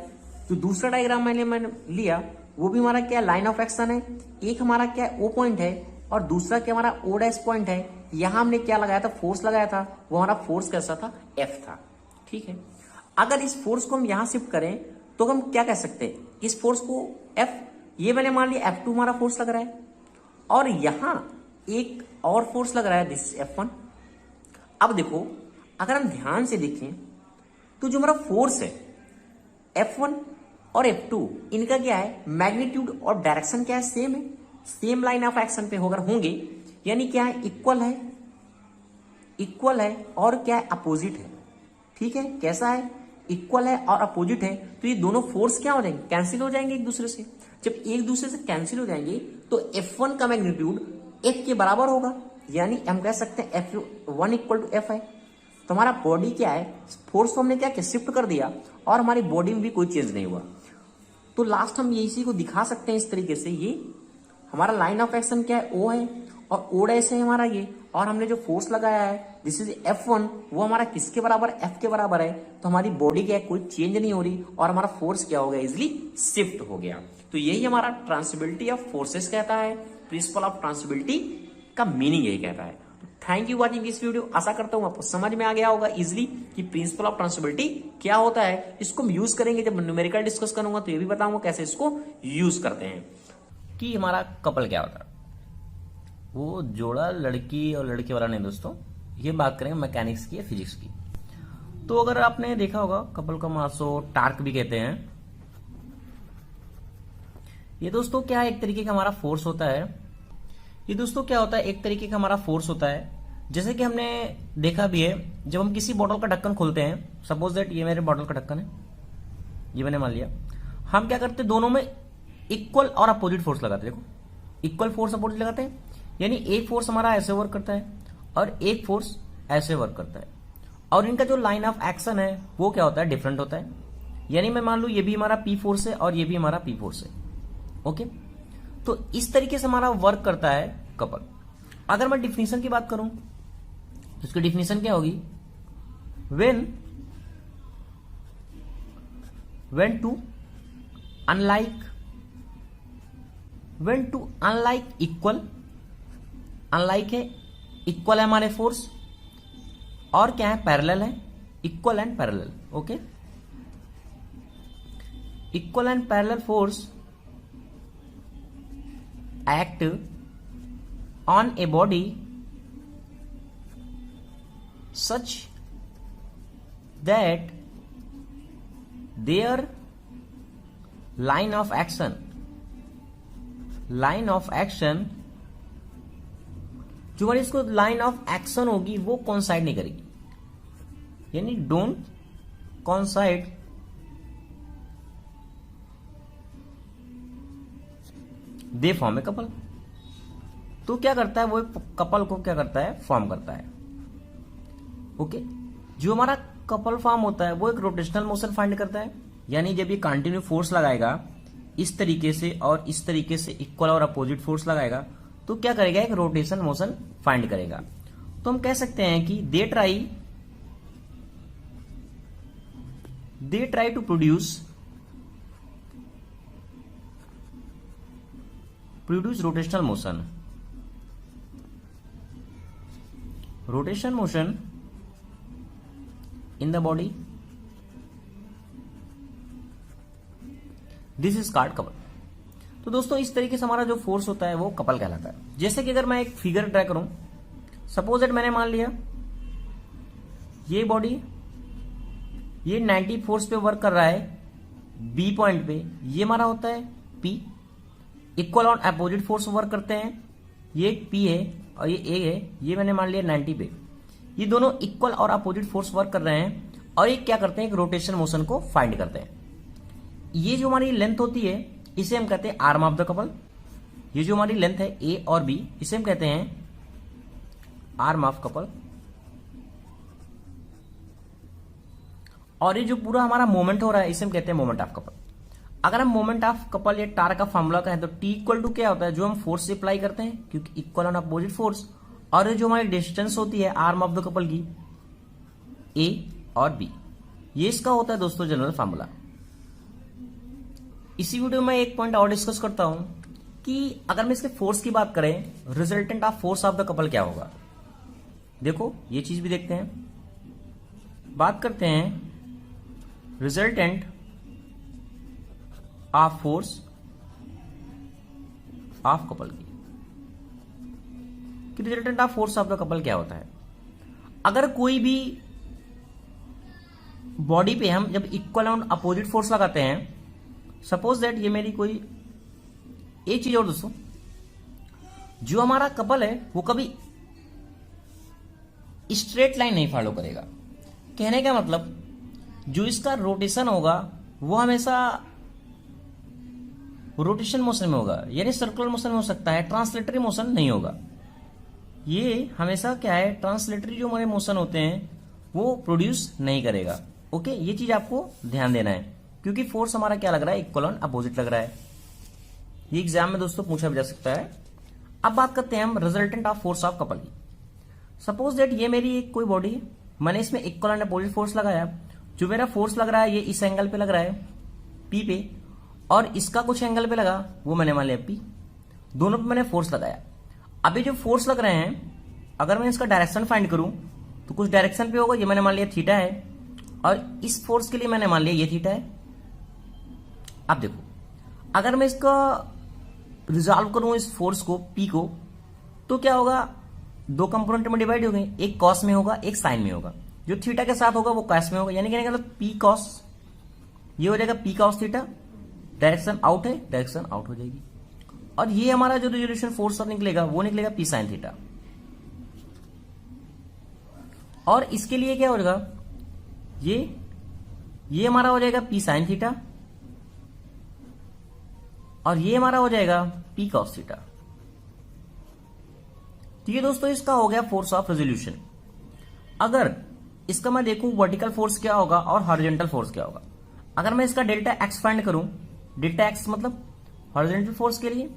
Speaker 2: जो दूसरा डायग्राम मैंने लिया वो भी हमारा क्या, लाइन ऑफ एक्शन है। एक हमारा क्या O पॉइंट है और दूसरा क्या हमारा O डैश पॉइंट है। यहां हमने क्या लगाया था, फोर्स लगाया था, वो हमारा फोर्स कैसा था, F था। ठीक है, अगर इस फोर्स को हम यहां शिफ्ट करें तो हम क्या कह सकते हैं, इस फोर्स को F, ये मैंने मान लिया F2 हमारा फोर्स लग रहा है, और यहां एक और फोर्स लग रहा है, दिस F1। अब देखो अगर हम ध्यान से देखें तो जो हमारा फोर्स है F1 और F2, इनका क्या है, मैग्नीट्यूड और डायरेक्शन क्या है, सेम है, सेम लाइन ऑफ एक्शन पे अगर होंगे, यानी क्या है, इक्वल है और क्या है, अपोजिट है। ठीक है, कैसा है, इक्वल है और अपोजिट है, तो ये दोनों फोर्स क्या हो जाएंगे, कैंसिल हो जाएंगे एक दूसरे से। जब एक दूसरे से कैंसिल हो जाएंगे तो F1 का मैग्नीट्यूड F के बराबर होगा, यानी हम कह सकते हैं F1 इक्वल टू F है। तो हमारा बॉडी क्या है, फोर्स को हमने क्या किया, शिफ्ट कर दिया और हमारी बॉडी में भी कोई चेंज नहीं हुआ। तो लास्ट हम इसी को दिखा सकते हैं इस तरीके से, ये हमारा लाइन ऑफ एक्शन क्या है, O है और O डैश है हमारा ये, और हमने जो फोर्स लगाया है दिस इज F1, वो हमारा किसके बराबर, F के बराबर है। तो हमारी बॉडी क्या है, कोई चेंज नहीं हो रही और हमारा फोर्स क्या हो गया, इजिली शिफ्ट हो गया। तो यही हमारा ट्रांसबिलिटी ऑफ फोर्सेस कहता है, प्रिंसिपल ऑफ ट्रांसबिलिटी का मीनिंग यही कहता है। Thank you watching this video. आशा करता हूं आपको समझ में आ गया होगा इजिली कि प्रिंसिपल ऑफ ट्रांसबिलिटी क्या होता है। इसको हम यूज करेंगे जब न्यूमेरिकल डिस्कस करूंगा, तो ये भी बताऊंगा कैसे इसको यूज करते हैं। कि हमारा कपल क्या होता है, वो जोड़ा लड़की और लड़के वाला नहीं दोस्तों, ये बात करेंगे मैकेनिक्स की या फिजिक्स की। तो अगर आपने देखा होगा कपल का मासो टार्क भी कहते हैं। ये दोस्तों क्या है, एक तरीके का हमारा फोर्स होता है। ये दोस्तों क्या होता है, एक तरीके का हमारा फोर्स होता है। जैसे कि हमने देखा भी है, जब हम किसी बॉटल का ढक्कन खोलते हैं, सपोज दैट ये मेरे बॉटल का ढक्कन है, ये मैंने मान लिया, हम क्या करते हैं, दोनों में इक्वल और अपोजिट फोर्स लगाते हैं। देखो इक्वल फोर्स अपोजिट लगाते हैं, यानी एक फोर्स हमारा ऐसे वर्क करता है और एक फोर्स ऐसे वर्क करता है, और इनका जो लाइन ऑफ एक्शन है वो क्या होता है, डिफरेंट होता है। यानी मैं मान लू ये भी हमारा पी फोर्स है और ये भी हमारा पी फोर्स है। ओके, तो इस तरीके से हमारा वर्क करता है कपल। अगर मैं डिफिनीशन की बात करूं तो इसकी डिफिनीशन क्या होगी, when two unlike equal, unlike है, इक्वल है हमारे फोर्स, और क्या है, पैरेलल है, equal and parallel. Okay, equal and parallel force act on a body such that their line of action जो हमारी इसको लाइन ऑफ एक्शन होगी वो कॉन्साइड नहीं करेगी, यानी don't कॉन्साइड they form a couple. तो क्या करता है, वो कपल को क्या करता है, फॉर्म करता है। ओके, जो हमारा कपल फॉर्म होता है वो एक रोटेशनल मोशन फाइंड करता है, यानी जब ये कंटिन्यू फोर्स लगाएगा इस तरीके से और इस तरीके से इक्वल और अपोजिट फोर्स लगाएगा, तो क्या करेगा, एक रोटेशन मोशन फाइंड करेगा। तो हम कह सकते हैं कि they try to produce rotational motion in the body, this is called couple। तो दोस्तों इस तरीके से हमारा जो फोर्स होता है वो कपल कहलाता है। जैसे कि अगर मैं एक फिगर ड्रा करूं, सपोज दैट मैंने मान लिया ये बॉडी ये 90 फोर्स पे वर्क कर रहा है बी पॉइंट पे, ये हमारा होता है पी, इक्वल और अपोजिट फोर्स वर्क करते हैं, ये P है और ये A है, ये मैंने मान लिया 90 पे। ये दोनों इक्वल और अपोजिट फोर्स वर्क कर रहे हैं और ये क्या करते हैं, एक रोटेशन मोशन को फाइंड करते हैं। ये जो हमारी लेंथ होती है इसे हम कहते हैं आर्म ऑफ द कपल। ये जो हमारी लेंथ है A और B, इसे हम कहते हैं आर्म ऑफ कपल। और ये जो पूरा हमारा मोमेंट हो रहा है इसे हम कहते हैं मोमेंट ऑफ कपल। अगर हम मोमेंट ऑफ कपल या टार्क का फॉर्मूला कहें तो T इक्वल टू क्या होता है, जो हम फोर्स से अप्लाई करते हैं, क्योंकि इक्वल और अपोजिट फोर्स, और जो हमारी डिस्टेंस होती है आर्म ऑफ द कपल की A और B, ये इसका होता है दोस्तों जनरल फॉर्मूला। इसी वीडियो में एक पॉइंट और डिस्कस करता हूं कि अगर मैं इसके फोर्स की बात करें, resultant of force of the couple क्या होगा। देखो ये चीज भी देखते हैं, बात करते हैं resultant of force of couple की, कि resultant of force of the couple क्या होता है। अगर कोई भी बॉडी पे हम जब इक्वल और अपोजिट फोर्स लगाते हैं, सपोज दैट ये मेरी कोई एक चीज और दोस्तों, जो हमारा कपल है वो कभी स्ट्रेट लाइन नहीं फॉलो करेगा। कहने का मतलब जो इसका रोटेशन होगा वो हमेशा रोटेशन मोशन में होगा, यानी सर्कुलर मोशन में हो सकता है, ट्रांसलेटरी मोशन नहीं होगा। ये हमेशा क्या है, ट्रांसलेटरी जो हमारे मोशन होते हैं वो प्रोड्यूस नहीं करेगा। ओके, ये चीज आपको ध्यान देना है, क्योंकि फोर्स हमारा क्या लग रहा है, इक्वल और अपोजिट लग रहा है। ये एग्जाम में दोस्तों पूछा भी जा सकता है। अब बात करते हैं हम resultant of force of couple की। सपोज दैट ये मेरी एक कोई बॉडी है, मैंने इसमें इक्वल एंड अपोजिट फोर्स लगाया। जो मेरा फोर्स लग रहा है ये इस एंगल पे लग रहा है पी पे, और इसका कुछ एंगल पे लगा वो मैंने मान लिया पी। दोनों पे मैंने फोर्स लगाया। अभी जो फोर्स लग रहे हैं अगर मैं इसका डायरेक्शन फाइंड करूं तो कुछ डायरेक्शन पे होगा। ये मैंने मान लिया थीटा है, और इस फोर्स के लिए मैंने मान लिया ये थीटा है। अब देखो अगर मैं इसका रिजॉल्व करूं इस फोर्स को पी को, तो क्या होगा, दो कंपोनेंट में डिवाइड हो गए, एक कॉस में होगा एक साइन में होगा। जो थीटा के साथ होगा वो कॉस में होगा, यानी कहने का मतलब पी कॉस, ये हो जाएगा P cos theta. Direction out है, डायरेक्शन आउट हो जाएगी। और ये हमारा जो रिजोल्यूशन फोर्स निकलेगा वो निकलेगा पी साइन थीटा। और इसके लिए क्या हो जाएगा, ये हमारा हो जाएगा पी साइन थीटा, और ये हमारा हो जाएगा पी कॉस थीटा। तो ये दोस्तों इसका हो गया फोर्स ऑफ रेजोल्यूशन। अगर इसका मैं देखूं वर्टिकल फोर्स क्या होगा और हॉरिजॉन्टल फोर्स क्या होगा, अगर मैं इसका डेल्टा एक्स फाइंड करूं, डेल्टा एक्स मतलब हॉरिजॉन्टल फोर्स के लिए,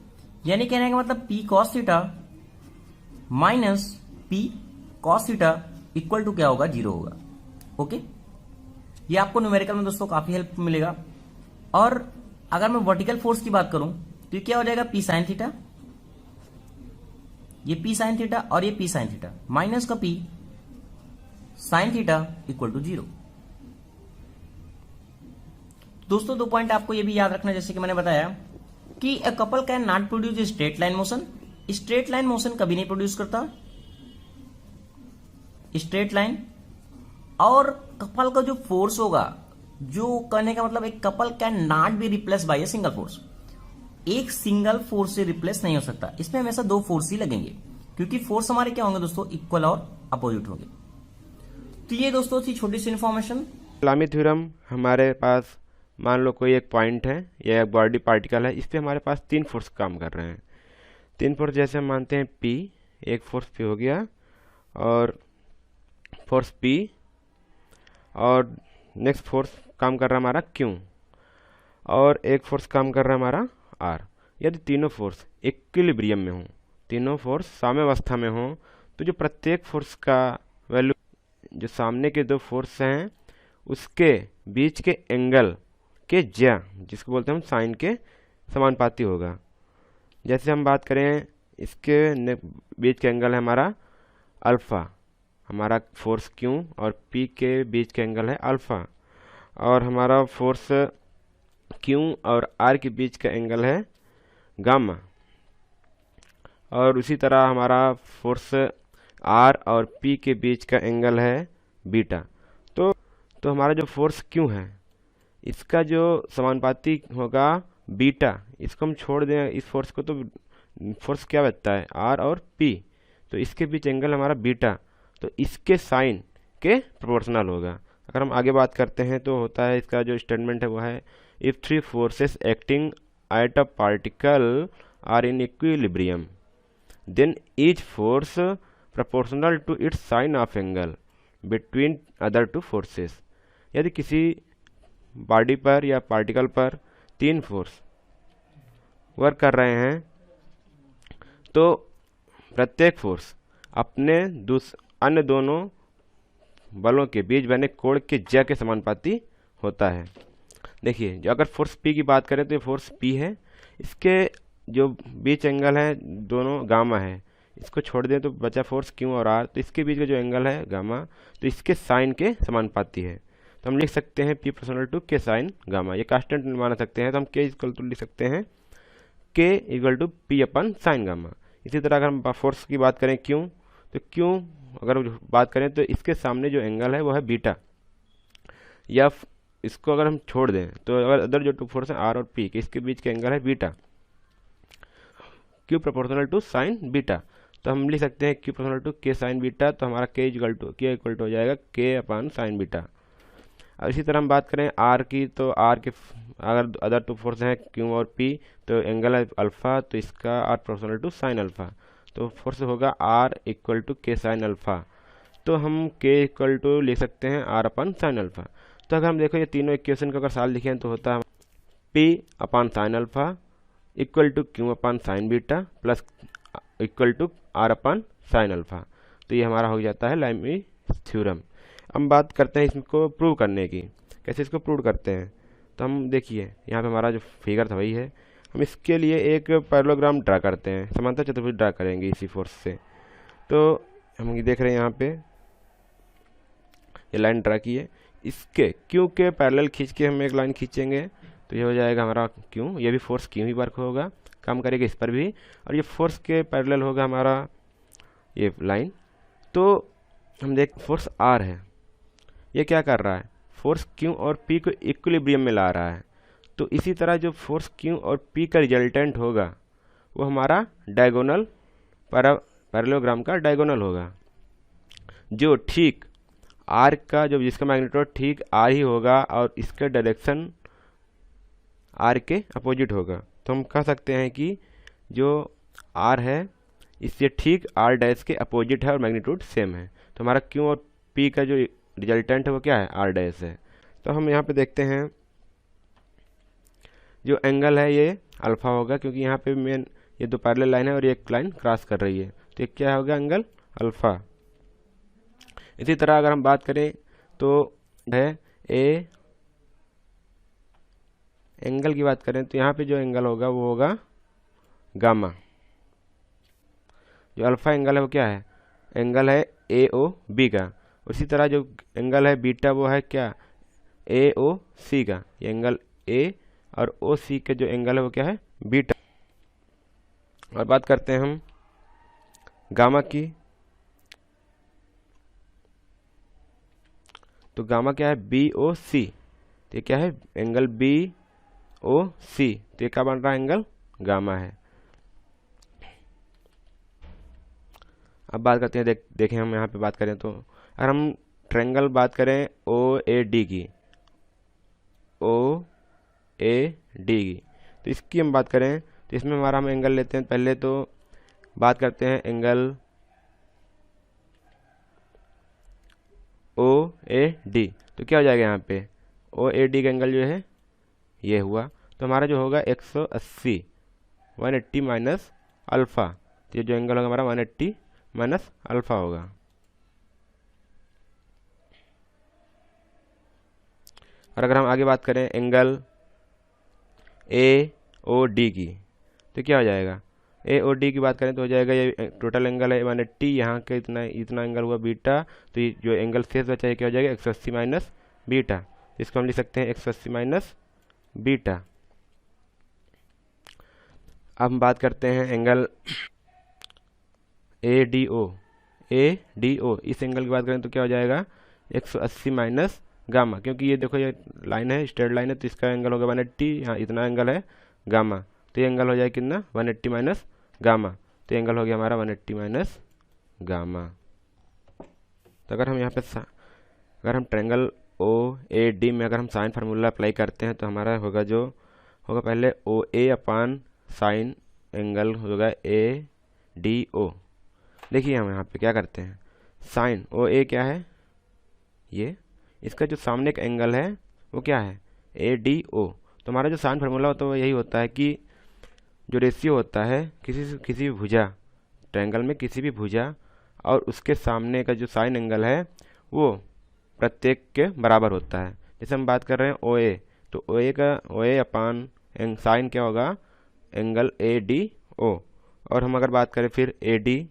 Speaker 2: यानी कहने का मतलब P cos theta minus P cos theta equal to क्या होगा, जीरो होगा। ओके, ये आपको न्यूमेरिकल में दोस्तों काफी हेल्प मिलेगा। और अगर मैं वर्टिकल फोर्स की बात करूं तो ये क्या हो जाएगा, पी साइन थीटा, ये पी साइन थीटा और ये पी साइन थीटा माइनस का P sine theta equal to zero. दोस्तों दो पॉइंट आपको ये भी याद रखना, जैसे कि मैंने बताया कि a couple can not produce straight line motion. Straight line motion कभी नहीं प्रोड्यूस करता स्ट्रेट लाइन। और कपल का जो फोर्स होगा, जो कहने का मतलब एक couple can not be replace by a single force, एक सिंगल फोर्स से रिप्लेस नहीं हो सकता। इसमें हमेशा दो फोर्स ही लगेंगे, क्योंकि फोर्स हमारे क्या होंगे दोस्तों, इक्वल और अपोजिट होंगे। तो ये दोस्तों थी छोटी सी इन्फॉर्मेशन।
Speaker 3: कलामी थ्योरम हमारे पास मान लो कोई एक पॉइंट है या एक बॉडी पार्टिकल है, इस पे हमारे पास तीन फोर्स काम कर रहे हैं। तीन फोर्स जैसे हम मानते हैं पी, एक फोर्स पी हो गया, और फोर्स पी, और नेक्स्ट फोर्स काम कर रहा है हमारा क्यू, और एक फोर्स काम कर रहा है हमारा आर। यदि तीनों फोर्स इक्विलिब्रियम में हों, तीनों फोर्स साम्यावस्था में हों, तो जो प्रत्येक फोर्स का वैल्यू, जो सामने के दो फोर्स हैं उसके बीच के एंगल के ज्या, जिसको बोलते हैं हम साइन के समानुपाती होगा। जैसे हम बात करें इसके बीच के एंगल है हमारा अल्फा, हमारा फोर्स क्यू और पी के बीच का एंगल है अल्फा, और हमारा फोर्स क्यू और आर के बीच का एंगल है गामा, और उसी तरह हमारा फोर्स आर और पी के बीच का एंगल है बीटा। तो हमारा जो फोर्स क्यू है इसका जो समानुपाती होगा बीटा, इसको हम छोड़ दें इस फोर्स को, तो फोर्स क्या बचता है, आर और पी, तो इसके बीच एंगल हमारा बीटा, तो इसके साइन के प्रोपोर्शनल होगा। अगर हम आगे बात करते हैं तो होता है, इसका जो स्टेटमेंट है वो है, if three forces acting at a particle are in equilibrium then each force proportional to its sine of angle between other two forces. यदि किसी बॉडी पर या पार्टिकल पर तीन फोर्स वर्क कर रहे हैं, तो प्रत्येक फोर्स अपने अन्य दोनों बलों के बीच बने कोण के ज्या के समानुपाती होता है। देखिए, जो अगर फोर्स पी की बात करें तो ये फोर्स पी है, इसके जो बीच एंगल है दोनों गामा है, इसको छोड़ दें तो बचा फोर्स क्यू और आर, तो इसके बीच का जो एंगल है गामा, तो इसके साइन के समानुपाती है। तो हम लिख सकते हैं P proportional to K sign gamma, ये कांस्टेंट मान सकते हैं, तो हम के इक्वल टू लिख सकते हैं K equal to P upon sine gamma. इसी तरह अगर हम फोर्स की बात करें क्यू, तो क्यू अगर बात करें तो इसके सामने जो एंगल है वो है बीटा, या इसको अगर हम छोड़ दें तो अगर अदर जो टू फोर्स हैं आर और पी के, इसके बीच के एंगल है beta, Q proportional to sine beta, तो हम लिख सकते हैं Q proportional to K sine beta, तो हमारा के इक्वल टू हो जाएगा के अपन साइन बीटा। अब इसी तरह हम बात करें आर की, तो आर के अगर अदर टू फोर्स हैं क्यू और पी, तो एंगल है अल्फा, तो इसका R proportional to sine alpha, तो फोर्स होगा R equal to K sine alpha, तो हम के इक्वल टू लिख सकते हैं आर अपन साइन अल्फा। तो अगर हम देखो ये तीनों इक्वेशन को अगर साल लिखें तो होता है P upon sine alpha equal to Q upon sine beta plus equal to R upon sine alpha. तो ये हमारा हो जाता है लाइबनिज़ थ्योरम। हम बात करते हैं इसको प्रूव करने की, कैसे इसको प्रूव करते हैं। तो हम देखिए यहाँ पे हमारा जो फिगर था वही है, हम इसके लिए एक पैरेललोग्राम ड्रा करते हैं, समांतर चतुर्भुज ड्रा करेंगे इसी फोर्स से। तो हम ये देख रहे हैं यहाँ पे ये लाइन ड्रा की है, इसके क्यू के पैरेलल खींच के हम एक लाइन खींचेंगे तो ये हो जाएगा हमारा क्यू, ये भी फोर्स क्यू ही वर्क होगा, काम करेगा इस पर भी, और ये फोर्स के पैरेलल होगा हमारा ये लाइन। तो हम देख फोर्स आर है, ये क्या कर रहा है, फोर्स क्यू और पी को इक्विलिब्रियम में ला रहा है। तो इसी तरह जो फोर्स क्यू और पी का रिजल्टेंट होगा वो हमारा डायगोनल पैरेललोग्राम का डायगोनल होगा, जो ठीक आर का जो जिसका मैग्नीट्यूड ठीक आर ही होगा और इसका डायरेक्शन आर के अपोजिट होगा। तो हम कह सकते हैं कि जो आर है इससे ठीक आर डैश के अपोजिट है और मैग्नीट्यूड सेम है। तो हमारा क्यू और पी का जो रिजल्टेंट है वो क्या है, आर डैश है। तो हम यहाँ पे देखते हैं जो एंगल है ये अल्फा होगा, क्योंकि यहाँ पे मेन ये दो पैरेलल लाइन है और एक लाइन क्रॉस कर रही है, तो ये क्या होगा, एंगल अल्फा। इसी तरह अगर हम बात करें तो है ए एंगल की बात करें तो यहाँ पे जो एंगल होगा वो होगा गामा। जो अल्फा एंगल है वो क्या है, एंगल है ए ओ बी का। उसी तरह जो एंगल है बीटा वो है क्या, ए ओ सी का। ये एंगल ए और ओ सी के जो एंगल है वो क्या है, बीटा। और बात करते हैं हम गामा की, तो गामा क्या है, बी ओ सी। तो ये क्या है, एंगल बी ओ सी, तो ये क्या बन रहा है, एंगल गामा है। अब बात करते हैं देखें हम यहाँ पे बात करें तो अगर हम ट्रायंगल बात करें ओ ए डी की, ओ ए डी की, तो इसकी हम बात करें तो इसमें हमारा हम एंगल लेते हैं। पहले तो बात करते हैं एंगल ओ ए डी, तो क्या हो जाएगा यहाँ पे, ओ ए डी का एंगल जो है ये हुआ, तो हमारा जो होगा 180 180 माइनस अल्फ़ा। तो ये जो एंगल होगा हमारा 180 माइनस अल्फ़ा होगा। और अगर हम आगे बात करें एंगल ए ओ डी की, तो क्या हो जाएगा, ए ओ डी की बात करें तो हो जाएगा ये टोटल एंगल है 180, यहाँ के इतना इतना एंगल हुआ बीटा, तो ये जो एंगल शेष बचा है क्या हो जाएगा, 180 माइनस बीटा। इसको हम लिख सकते हैं 180 माइनस बीटा। अब हम बात करते हैं angle A D O, A D O, इस एंगल की बात करें तो क्या हो जाएगा, 180 माइनस गामा, क्योंकि ये देखो ये लाइन है, स्ट्रेट लाइन है, तो इसका एंगल होगा 180, यहाँ इतना एंगल है गामा, तो ये एंगल हो जाएगा कितना, 180 माइनस गामा। तो एंगल हो गया हमारा 180 माइनस गामा। तो अगर हम यहाँ पे अगर हम ट्रायंगल ओ ए डी में अगर हम साइन फार्मूला अप्लाई करते हैं तो हमारा होगा जो होगा पहले ओ ए अपान साइन एंगल होगा ए डी ओ। देखिए हम यहाँ पे क्या करते हैं, साइन ओ ए क्या है, ये इसका जो सामने का एंगल है वो क्या है, ए डी ओ। तो हमारा जो साइन फार्मूला होता है वो यही होता है कि जो रेशियो होता है किसी भी भुजा, ट्रायंगल में किसी भी भुजा और उसके सामने का जो साइन एंगल है वो प्रत्येक के बराबर होता है। जैसे हम बात कर रहे हैं ओ ए, तो ओ ए का ओ ए अपान साइन क्या होगा, एंगल ए डी ओ। और हम अगर बात करें फिर ए डी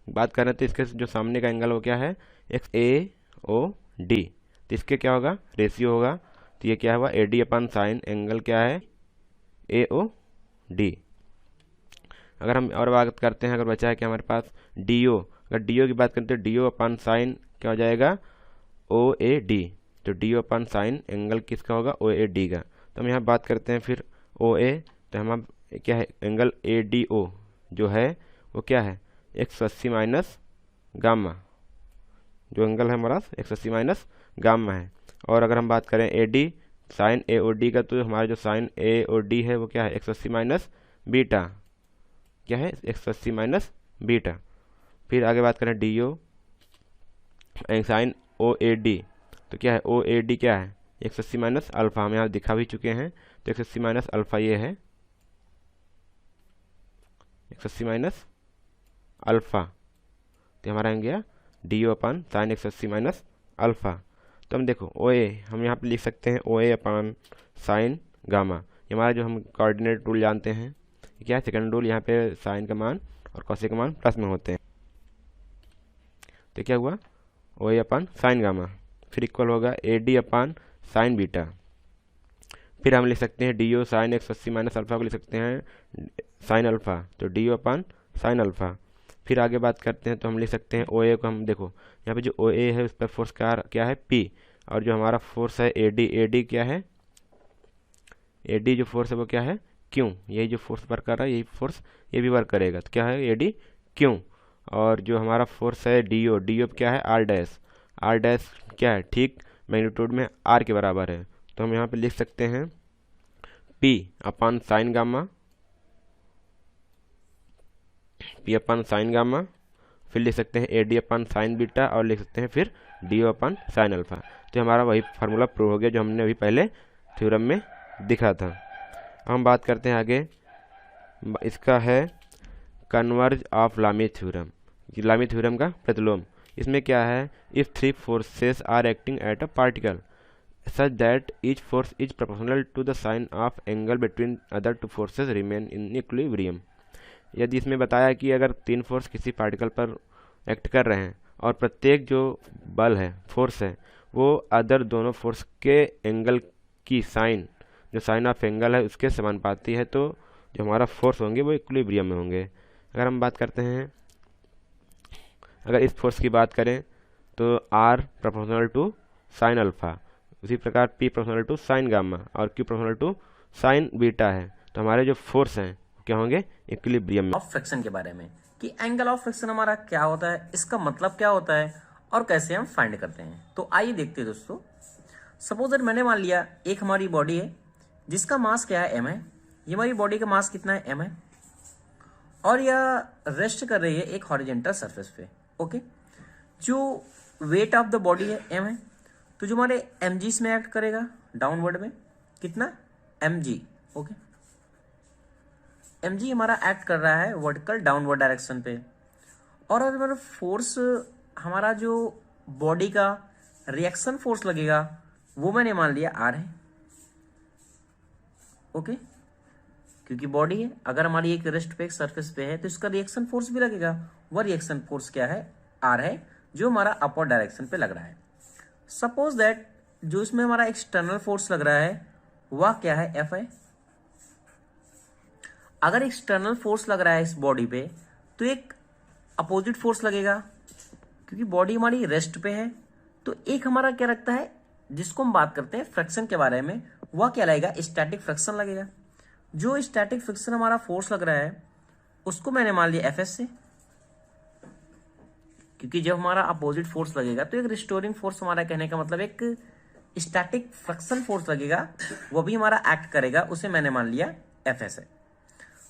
Speaker 3: बात करें तो इसके जो सामने का एंगल वो क्या है, एक्स ए ओ डी, तो इसके क्या होगा, रेशियो होगा। तो ये क्या हुआ, ए डी अपान साइन एंगल क्या है, ए ओ डी। अगर हम और बात करते हैं, अगर बचा है कि हमारे पास डी ओ, अगर डी ओ की बात करते हैं डी ओ अपान साइन क्या हो जाएगा, ओ ए डी। तो D O upon sine angle किसका होगा, ओ ए डी का। तो हम यहाँ बात करते हैं फिर ओ ए, तो हम क्या है, एंगल ए डी ओ जो है वो क्या है, 180 माइनस गामा। जो एंगल है हमारा 180 माइनस गामा है। और अगर हम बात करें A D sine A O D का, तो हमारा जो साइन ए ओ डी है वो क्या है, 180 माइनस बीटा, क्या है 180 माइनस बीटा। फिर आगे बात करें D O sine O A D, तो क्या है ओ ए डी क्या है, 180 माइनस अल्फा, हम यहाँ दिखा भी चुके हैं। तो 180 माइनस अल्फा ये है 180 माइनस अल्फ़ा, तो हमारा आ गया D O upon sine 180 minus alpha. तो हम देखो ओ ए हम यहाँ पे लिख सकते हैं ओ ए अपान साइन गामा। ये हमारा जो हम कोऑर्डिनेट रूल जानते हैं, ये क्या है, सेकंड रूल। यहाँ पे साइन का मान और कॉसेक का मान प्लस में होते हैं, तो क्या हुआ O A upon sine gamma, फिर इक्वल होगा A D upon sine beta. फिर हम लिख सकते हैं D O sine 180 minus alpha को लिख सकते हैं साइन अल्फ़ा, तो D O upon sine alpha. फिर आगे बात करते हैं तो हम लिख सकते हैं ओ ए को, हम देखो यहाँ पे जो ओ ए है उस पर फोर्स क्या है पी, और जो हमारा फोर्स है ए डी क्या है, ए डी जो फोर्स है वो क्या है क्यों। यही जो फोर्स वर्क कर रहा है यही फोर्स ये भी वर्क करेगा, तो क्या है ए डी क्यों। और जो हमारा फोर्स है डी ओ क्या है आर डैश क्या है ठीक मैग्नीट्यूड में आर के बराबर है, तो हम यहाँ पे लिख सकते हैं P upon sine gamma, P upon sine gamma, फिर लिख सकते हैं A D upon sine beta, और लिख सकते हैं फिर D O upon sine alpha. तो हमारा वही फार्मूला प्रूव हो गया जो हमने अभी पहले थ्योरम में दिखा था। अब हम बात करते हैं आगे, इसका है converse of Lami theorem, Lami theorem का प्रतिलोम। इसमें क्या है, if three forces are acting at a particle such that each force is proportional to the sine of angle between other two forces remain in equilibrium। यदि इसमें बताया कि अगर तीन फोर्स किसी पार्टिकल पर एक्ट कर रहे हैं और प्रत्येक जो बल है फोर्स है वो अदर दोनों फोर्स के एंगल की साइन, जो साइन ऑफ एंगल है उसके समानुपाती है, तो जो हमारा फोर्स होंगे वो इक्विलिब्रियम में होंगे। अगर हम बात करते हैं, अगर इस फोर्स की बात करें तो R proportional to sine alpha, उसी प्रकार P proportional to sine gamma और Q proportional to sine beta है, तो हमारे जो फोर्स हैं क्या होंगे इक्विलिब्रियम में।
Speaker 2: ऑफ फ्रिक्शन के बारे में कि एंगल ऑफ फ्रिक्शन हमारा क्या होता है, इसका मतलब क्या होता है और कैसे हम फाइंड करते हैं। तो आइए देखते हैं दोस्तों। सपोज दैट मैंने मान लिया एक हमारी बॉडी है जिसका मास क्या है m है, ये हमारी बॉडी का मास कितना है m है, और यह रेस्ट कर रही है एक हॉरिजेंटल सरफेस पे। ओके, जो वेट ऑफ द बॉडी है m है, तो जो हमारे mg इसमें एक्ट करेगा डाउनवर्ड में कितना mg। ओके, mg हमारा एक्ट कर रहा है वर्टिकल डाउनवर्ड डायरेक्शन पे, और हमारा फोर्स हमारा जो बॉडी का रिएक्शन फोर्स लगेगा वो मैंने मान लिया r है। ओके, क्योंकि बॉडी है, अगर हमारी एक रेस्ट पे एक सरफेस पे है तो इसका रिएक्शन फोर्स भी लगेगा, वह रिएक्शन फोर्स क्या है r है, जो हमारा अपवर्ड डायरेक्शन पे लग रहा है। सपोज दैट जो इसमें हमारा एक्सटर्नल फोर्स लग रहा है वह क्या है F है। अगर एक्सटर्नल फोर्स लग रहा है इस बॉडी पे तो एक अपोजिट फोर्स लगेगा, क्योंकि बॉडी हमारी रेस्ट पे है, तो एक हमारा क्या रखता है जिसको हम बात करते हैं फ्रिक्शन के बारे में, वह क्या लगेगा स्टैटिक फ्रिक्शन लगेगा। जो स्टैटिक फ्रिक्शन हमारा फोर्स लग रहा है उसको मैंने मान लिया Fs से, क्योंकि जब हमारा अपोजिट फोर्स लगेगा तो एक रिस्टोरिंग फोर्स, हमारा कहने का मतलब एक स्टैटिक फ्रिक्शन फोर्स लगेगा, वो भी हमारा एक्ट करेगा, उसे मैंने मान लिया Fs है।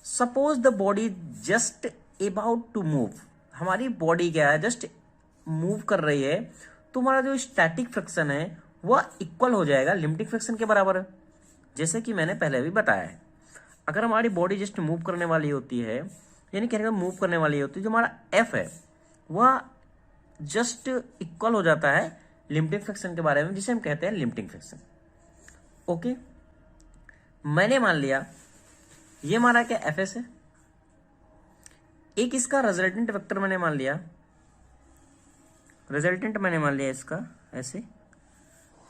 Speaker 2: Suppose the body just about to move, हमारी बॉडी क्या है जस्ट मूव कर रही है, तो हमारा जो स्टैटिक फ्रिक्शन है वह इक्वल हो जाएगा लिमिटिंग फ्रिक्शन के बराबर, जैसे कि मैंने पहले भी बताया है। अगर हमारी बॉडी जस्ट मूव करने वाली होती है, यानी कहने का मूव करने वाली होती है, जो हमारा F है वह जस्ट इक्वल हो जाता है लिमिटिंग फ्रिक्शन के बारे में, जिसे हम कहते हैं लिमिटिंग फ्रिक्शन। ओके, मैंने मान लिया ये हमारा क्या Fs है, एक इसका रिजल्टेंट वेक्टर मैंने मान लिया, रिजल्टेंट मैंने मान लिया इसका ऐसे,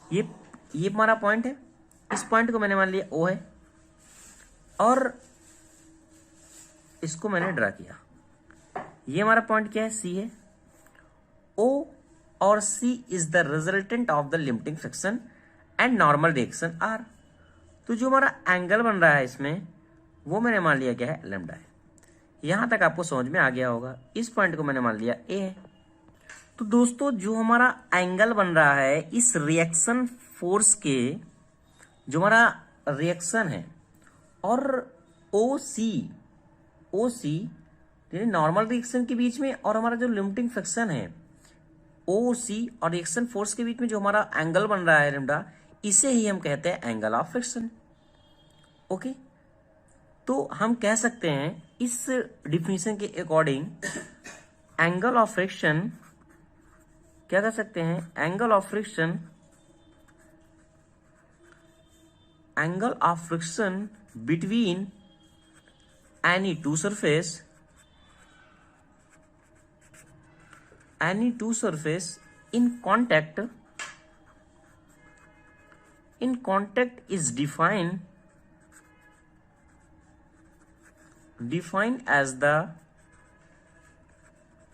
Speaker 2: ये हमारा पॉइंट है, इस पॉइंट को मैंने मान लिया O है, और इसको मैंने ड्रा किया, ये हमारा पॉइंट क्या है C है। O और C is the resultant of the limiting friction and normal direction R। तो जो हमारा एंगल बन रहा है इसमें वो मैंने मान लिया क्या है लैम्डा है। यहां तक आपको समझ में आ गया होगा। इस पॉइंट को मैंने मान लिया A है। तो दोस्तों जो हमारा एंगल बन रहा है इस रिएक्शन फोर्स के, जो हमारा रिएक्शन है, और OC यानी नॉर्मल रिएक्शन के बीच में और हमारा जो लिमिटिंग फ्रिक्शन है OC और रिएक्शन फोर्स के बीच में जो हमारा एंगल बन रहा है लैम्डा, इसे ही हम कहते हैं एंगल ऑफ फ्रिक्शन। ओके, तो हम कह सकते हैं इस डिफिनीशन के अकॉर्डिंग एंगल ऑफ फ्रिक्शन क्या कर सकते हैं, angle of friction between any two surface in contact is defined as the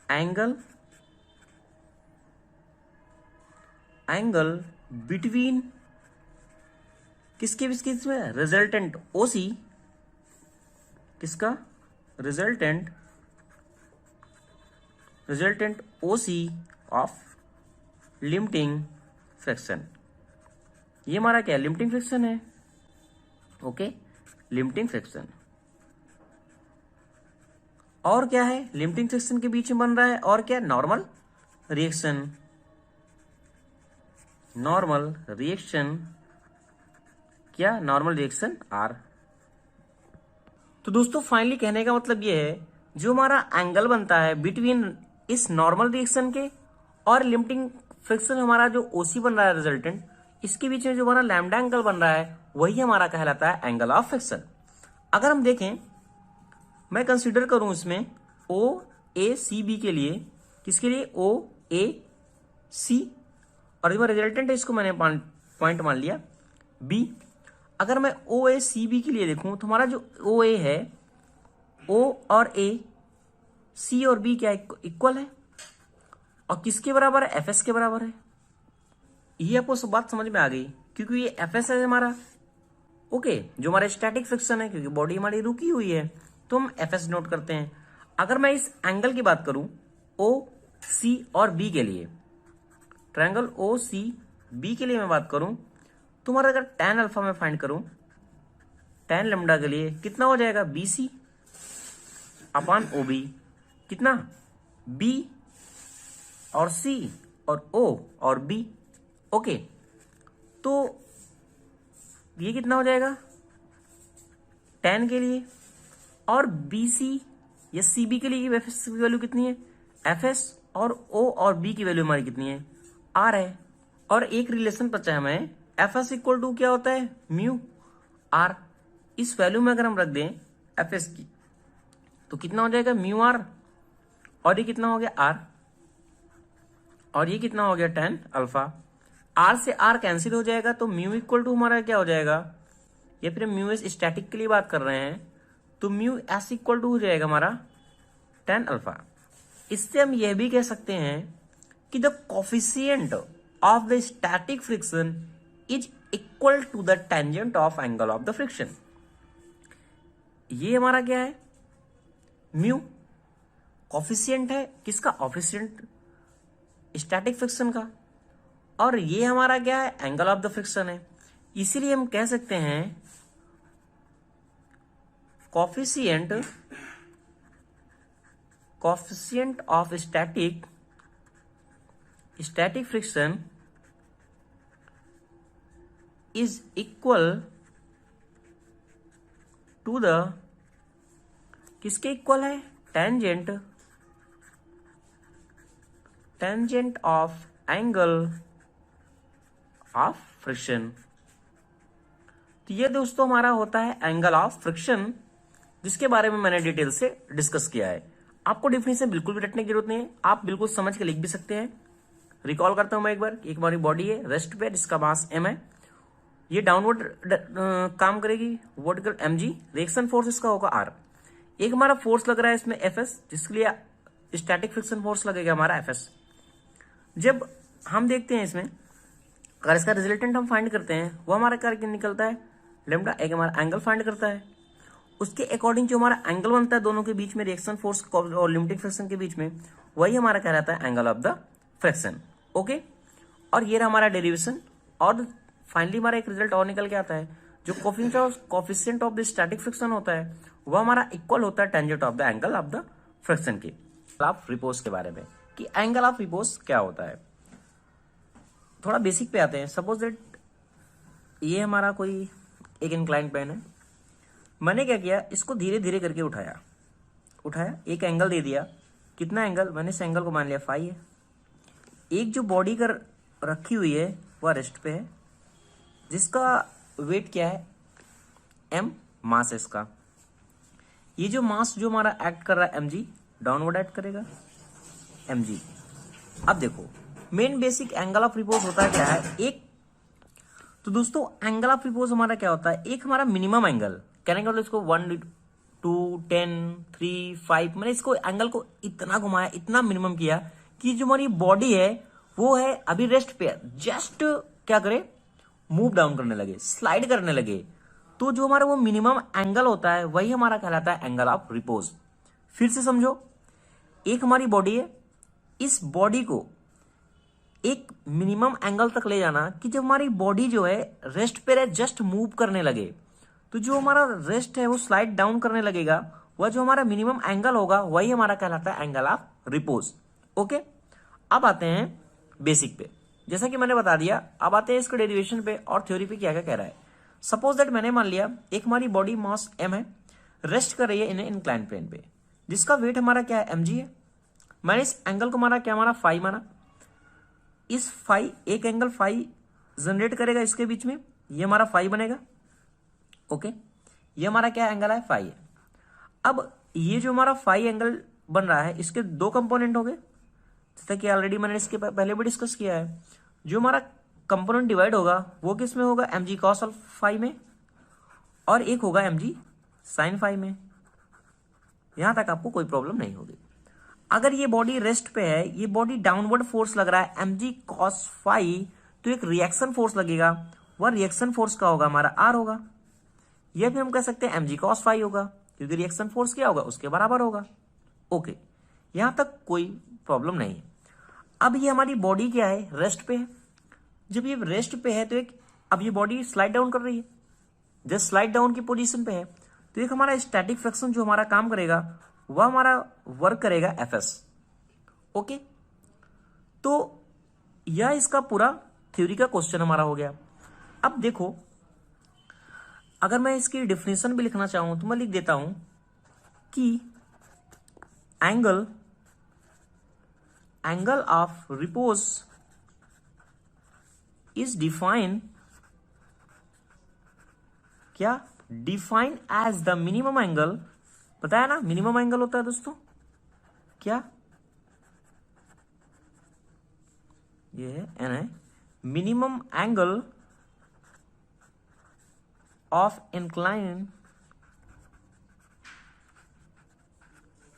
Speaker 2: angle between किसके में रिजल्टेंट ओसी, किसका resultant OC of limiting friction. ये हमारा क्या है, लिमिटिंग फ्रिक्शन है। Okay, limiting friction. और क्या है, लिमिटिंग फ्रिक्शन के बीच में बन रहा है और क्या, नॉर्मल रिएक्शन क्या, नॉर्मल रिएक्शन आर। तो दोस्तों फाइनली कहने का मतलब ये है, जो हमारा एंगल बनता है बिटवीन इस नॉर्मल रिएक्शन के और लिमिटिंग फ्रिक्शन, हमारा जो ओसी बन रहा है रिजल्टेंट, इसके बीच में जो हमारा लैम्डा एंगल बन रहा है वही हमारा कहलाता है एंगल ऑफ फ्रिक्शन। अगर हम देखें, मैं कंसीडर करूं इसमें ओ ए सी बी के लिए, किसके लिए, ओ ए सी, और जो रिजल्टेंट है इसको मैंने पॉइंट मान लिया बी। अगर मैं ओ ए सी बी के लिए देखूं तो हमारा जो ओ ए है, ओ और ए, सी और बी क्या इक्वल है, और किसके बराबर है, एफ एस के बराबर है। ये आपको सब बात समझ में आ गई, क्योंकि ये एफ एस है हमारा। ओके, जो हमारा स्टैटिक फ्रिक्शन है, क्योंकि बॉडी हमारी रुकी हुई है तो हम एफ एस नोट करते हैं। अगर मैं इस एंगल की बात करूं ओ सी और बी के लिए, ट्रायंगल ओ सी बी के लिए मैं बात करूं तो हमारा अगर tan अल्फा में फाइंड करूं, tan लैम्डा के लिए कितना हो जाएगा, B C upon O B, कितना, बी और सी और ओ और बी। ओके, तो ये कितना हो जाएगा tan के लिए, और बी सी या सी बी के लिए एफ एस की वैल्यू कितनी है, एफ एस, और ओ और बी की वैल्यू हमारी कितनी है, आर है। और एक रिलेशन बचा है हमें, एफ एस इक्वल टू क्या होता है, म्यू आर। इस वैल्यू में अगर हम रख दें एफ एस की तो कितना हो जाएगा, म्यू आर, और ये कितना हो गया आर, और ये कितना हो गया tan अल्फा। आर से आर कैंसिल हो जाएगा तो म्यू इक्वल टू हमारा क्या हो जाएगा, या फिर म्यू एस स्टैटिक के लिए बात कर रहे हैं तो म्यू एस इक्वल टू हो जाएगा हमारा tan अल्फा। इससे हम यह भी कह सकते हैं कि the coefficient of the static friction is equal to the tangent of angle of the friction. ये हमारा क्या है, म्यू कोफिशिएंट है, किसका, ऑफिशिएंट स्टैटिक फ्रिक्शन का, और ये हमारा क्या है, एंगल ऑफ द फ्रिक्शन है। इसीलिए हम कह सकते हैं coefficient of static friction is equal to the, किसके इक्वल है, tangent of angle of friction. तो ये दोस्तों हमारा होता है एंगल ऑफ फ्रिक्शन, जिसके बारे में मैंने डिटेल से डिस्कस किया है। आपको डेफिनेशन बिल्कुल भी रटने की जरूरत नहीं है, आप बिल्कुल समझ के लिख भी सकते हैं। रिकॉल करता हूं मैं एक बार, एक हमारी बॉडी है रेस्ट पे, जिसका मास m है, ये डाउनवर्ड काम करेगी, वर्टिकल mg, रिएक्शन फोर्स इसका होगा r। एक हमारा फोर्स लग रहा है इसमें fs, जिसके लिए स्टैटिक फ्रिक्शन फोर्स लगेगा हमारा fs। जब हम देखते हैं इसमें, अगर इसका रिजल्टेंट हम फाइंड करते हैं, वो हमारा क्या निकलता है, लैम्डा। एक हमारा एंगल फाइंड करता है, उसके अकॉर्डिंग जो हमारा एंगल बनता है दोनों के बीच में, रिएक्शन फोर्स और लिमिटिंग फ्रिक्शन के बीच में, वही हमारा क्या रहता है, angle of the friction. Okay, और ये रहा हमारा डेरिवेशन, और फाइनली हमारा एक रिजल्ट और निकल के आता है, जो coefficient of the static friction होता है वो हमारा इक्वल होता है tangent of the angle of the friction के। ऑफ रिपोज के बारे में, कि एंगल ऑफ रिपोज क्या होता है, थोड़ा बेसिक पे आते हैं। सपोज दैट ये हमारा कोई एक इंक्लाइन प्लेन है, मैंने क्या किया, इसको धीरे धीरे करके उठाया, एक एंगल दे दिया, कितना एंगल, मैंने इस एंगल को मान लिया फाई है। एक जो बॉडी कर रखी हुई है वह रेस्ट पे है, जिसका वेट क्या है, एम, मास है इसका। ये जो मास जो हमारा एक्ट कर रहा है एम जी, डाउनवर्ड एक्ट करेगा एम जी। अब देखो main basic angle of repose होता है क्या है, एक तो दोस्तों एंगल ऑफ रिपोज हमारा क्या होता है, एक हमारा मिनिमम एंगल, कहने का मतलब इसको 1, 2, 10, 3, 5, मैंने इसको एंगल को इतना घुमाया, इतना मिनिमम किया कि जो हमारी बॉडी है वो है अभी रेस्ट पे, जस्ट क्या करे, मूव डाउन करने लगे, स्लाइड करने लगे। तो जो हमारा वो मिनिमम एंगल होता है वही हमारा कहलाता है एंगल ऑफ रिपोज। फिर से समझो, एक हमारी बॉडी है, इस बॉडी को एक मिनिमम एंगल तक ले जाना कि जब हमारी बॉडी जो है रेस्ट पे रहे, जस्ट मूव करने लगे, तो जो हमारा रेस्ट है वो स्लाइड डाउन करने लगेगा, वह जो हमारा मिनिमम एंगल होगा वही हमारा कहलाता है एंगल ऑफ रिपोज। ओके, अब आते हैं बेसिक पे, जैसा कि मैंने बता दिया। अब आते हैं इसके डेरिवेशन पे और थ्योरी पे क्या क्या कह रहा है। सपोज दैट मैंने मान लिया एक हमारी बॉडी मास एम है, रेस्ट कर रही है इन इंक्लाइन प्लेन पे, जिसका वेट हमारा क्या है, एम जी है। मैंने इस एंगल को माना क्या, माना फाई माना। इस फाई, एक एंगल फाई जनरेट करेगा इसके बीच में, ये हमारा फाई बनेगा। ओके, ये हमारा क्या एंगल है, फाई है। अब ये जो हमारा फाई एंगल बन रहा है, इसके दो कंपोनेंट हो गए, जैसा कि ऑलरेडी मैंने इसके पहले भी डिस्कस किया है। जो हमारा कंपोनेंट डिवाइड होगा वो किस में होगा, एम जी कॉस फाई में, और एक होगा एम जी साइन फाई में। यहां तक आपको कोई प्रॉब्लम नहीं होगी। अगर ये बॉडी रेस्ट पे है, ये बॉडी डाउनवर्ड फोर्स लग रहा है एम जी कॉस फाई, तो एक रिएक्शन फोर्स लगेगा, वह रिएक्शन फोर्स का होगा हमारा आर होगा। यह भी हम कह सकते हैं एम जी कॉस फाई होगा, क्योंकि रिएक्शन फोर्स क्या होगा, उसके बराबर होगा। ओके, यहां तक कोई प्रॉब्लम नहीं है। अब ये हमारी बॉडी क्या है, रेस्ट पे है। जब ये रेस्ट पे है तो एक, अब ये बॉडी स्लाइड डाउन कर रही है, जब स्लाइड डाउन की पोजीशन पे है, तो एक हमारा स्टैटिक फ्रिक्शन जो हमारा काम करेगा वह हमारा वर्क करेगा एफ एस। ओके, तो यह इसका पूरा थ्योरी का क्वेश्चन हमारा हो गया। अब देखो, अगर मैं इसकी डिफिनेशन भी लिखना चाहूं तो मैं लिख देता हूं कि angle of repose is define, क्या, define as the minimum angle. पता है ना मिनिमम एंगल होता है दोस्तों क्या, ये है एन है, minimum angle of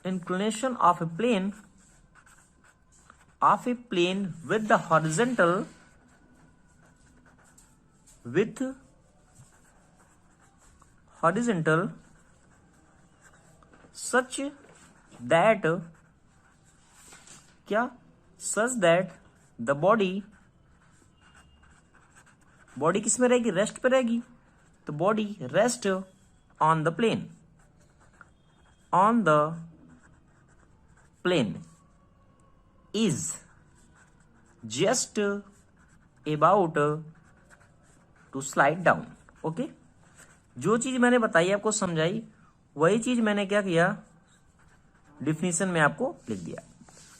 Speaker 2: inclination of a plane with the horizontal such that क्या, such that the body किस में रहेगी, रेस्ट पे रहेगी, तो body rest on the plane is just about to slide down। Okay, जो चीज मैंने बताई आपको समझाई, वही चीज मैंने क्या किया, डिफिनीशन में आपको लिख दिया।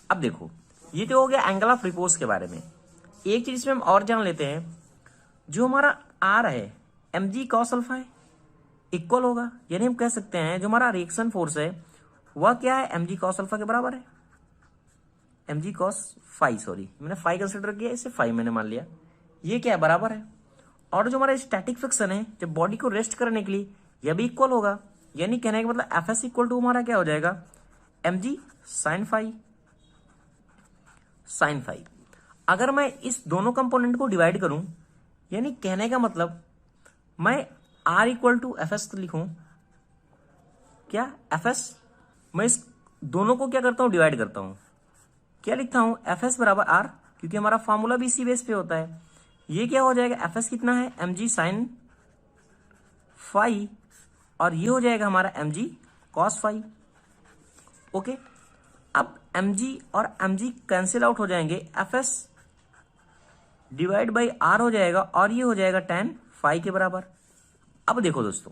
Speaker 2: अब देखो, ये तो हो गया एंगल ऑफ रिपोज के बारे में। एक चीज इसमें हम और जान लेते हैं, जो हमारा आर है एम जी कॉस अल्फा है, इक्वल होगा, यानी हम कह सकते हैं जो हमारा रिएक्शन फोर्स है वह क्या है, एम जी कॉस अल्फा के बराबर है, m g cos phi, sorry मैंने फाई कंसिडर किया, इसे फाई मैंने मान लिया, ये क्या है, बराबर है। और जो हमारा स्टैटिक फ्रिक्शन है जब बॉडी को रेस्ट करने के लिए, यह भी इक्वल होगा, यानी कहने का मतलब एफ एस इक्वल टू हमारा क्या हो जाएगा, एम जी साइन फाई। अगर मैं इस दोनों कंपोनेंट को डिवाइड करूं, यानी कहने का मतलब मैं R equal to f s लिखूं, क्या, एफ एस, मैं इस दोनों को क्या करता हूं, डिवाइड करता हूं, क्या लिखता हूं, एफ एस बराबर आर, क्योंकि हमारा फॉर्मूला भी इसी बेस पे होता है। ये क्या हो जाएगा, एफ एस कितना है, एम जी साइन फाई, और ये हो जाएगा हमारा m g cos phi. Okay, अब एम जी और एम जी कैंसिल आउट हो जाएंगे, f s divide by R हो जाएगा, और ये हो जाएगा tan फाई के बराबर। अब देखो दोस्तों,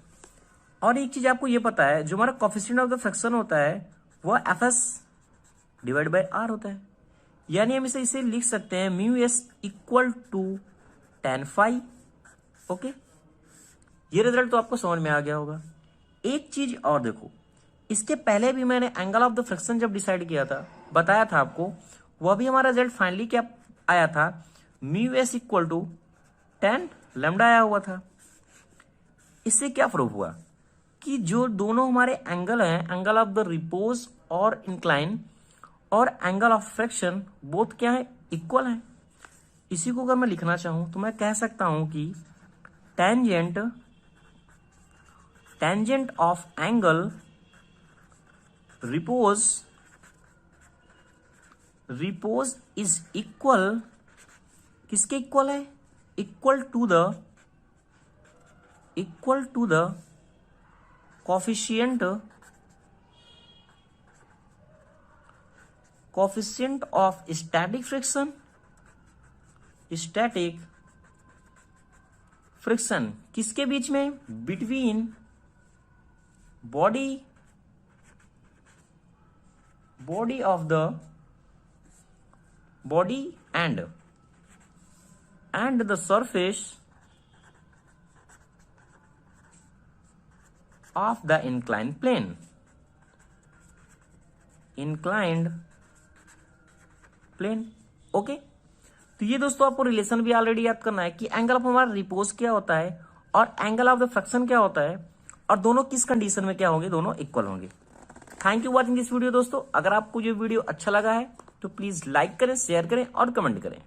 Speaker 2: और एक चीज आपको ये पता है, जो हमारा कोफिशिएंट ऑफ द फ्रैक्शन होता है वह f s divide by R होता है, यानी हम इसे लिख सकते हैं mu s equal to tan phi. Okay, ये रिजल्ट तो आपको समझ में आ गया होगा। एक चीज और देखो, इसके पहले भी मैंने एंगल ऑफ द फ्रिक्शन जब डिसाइड किया था, बताया था आपको, वह भी हमारा रिजल्ट फाइनली क्या आया था, mu s equal to tan lambda आया हुआ था। इससे क्या प्रूव हुआ कि जो दोनों हमारे एंगल हैं, एंगल ऑफ द रिपोज और इंक्लाइन और एंगल ऑफ फ्रिक्शन, बोथ क्या है, इक्वल है। इसी को अगर मैं लिखना चाहूं तो मैं कह सकता हूं कि tangent of angle repose is equal, किसके इक्वल है, equal to the coefficient of static friction, किसके बीच में, between body of the body and the surface of the inclined plane. Okay, तो ये दोस्तों आपको रिलेशन भी ऑलरेडी याद करना है कि एंगल ऑफ हमारा रिपोज क्या होता है और एंगल ऑफ द फ्रिक्शन क्या होता है, और दोनों किस कंडीशन में क्या होंगे, दोनों इक्वल होंगे। Thank you watching this video दोस्तों। अगर आपको ये वीडियो अच्छा लगा है तो प्लीज लाइक करें, शेयर करें और कमेंट करें।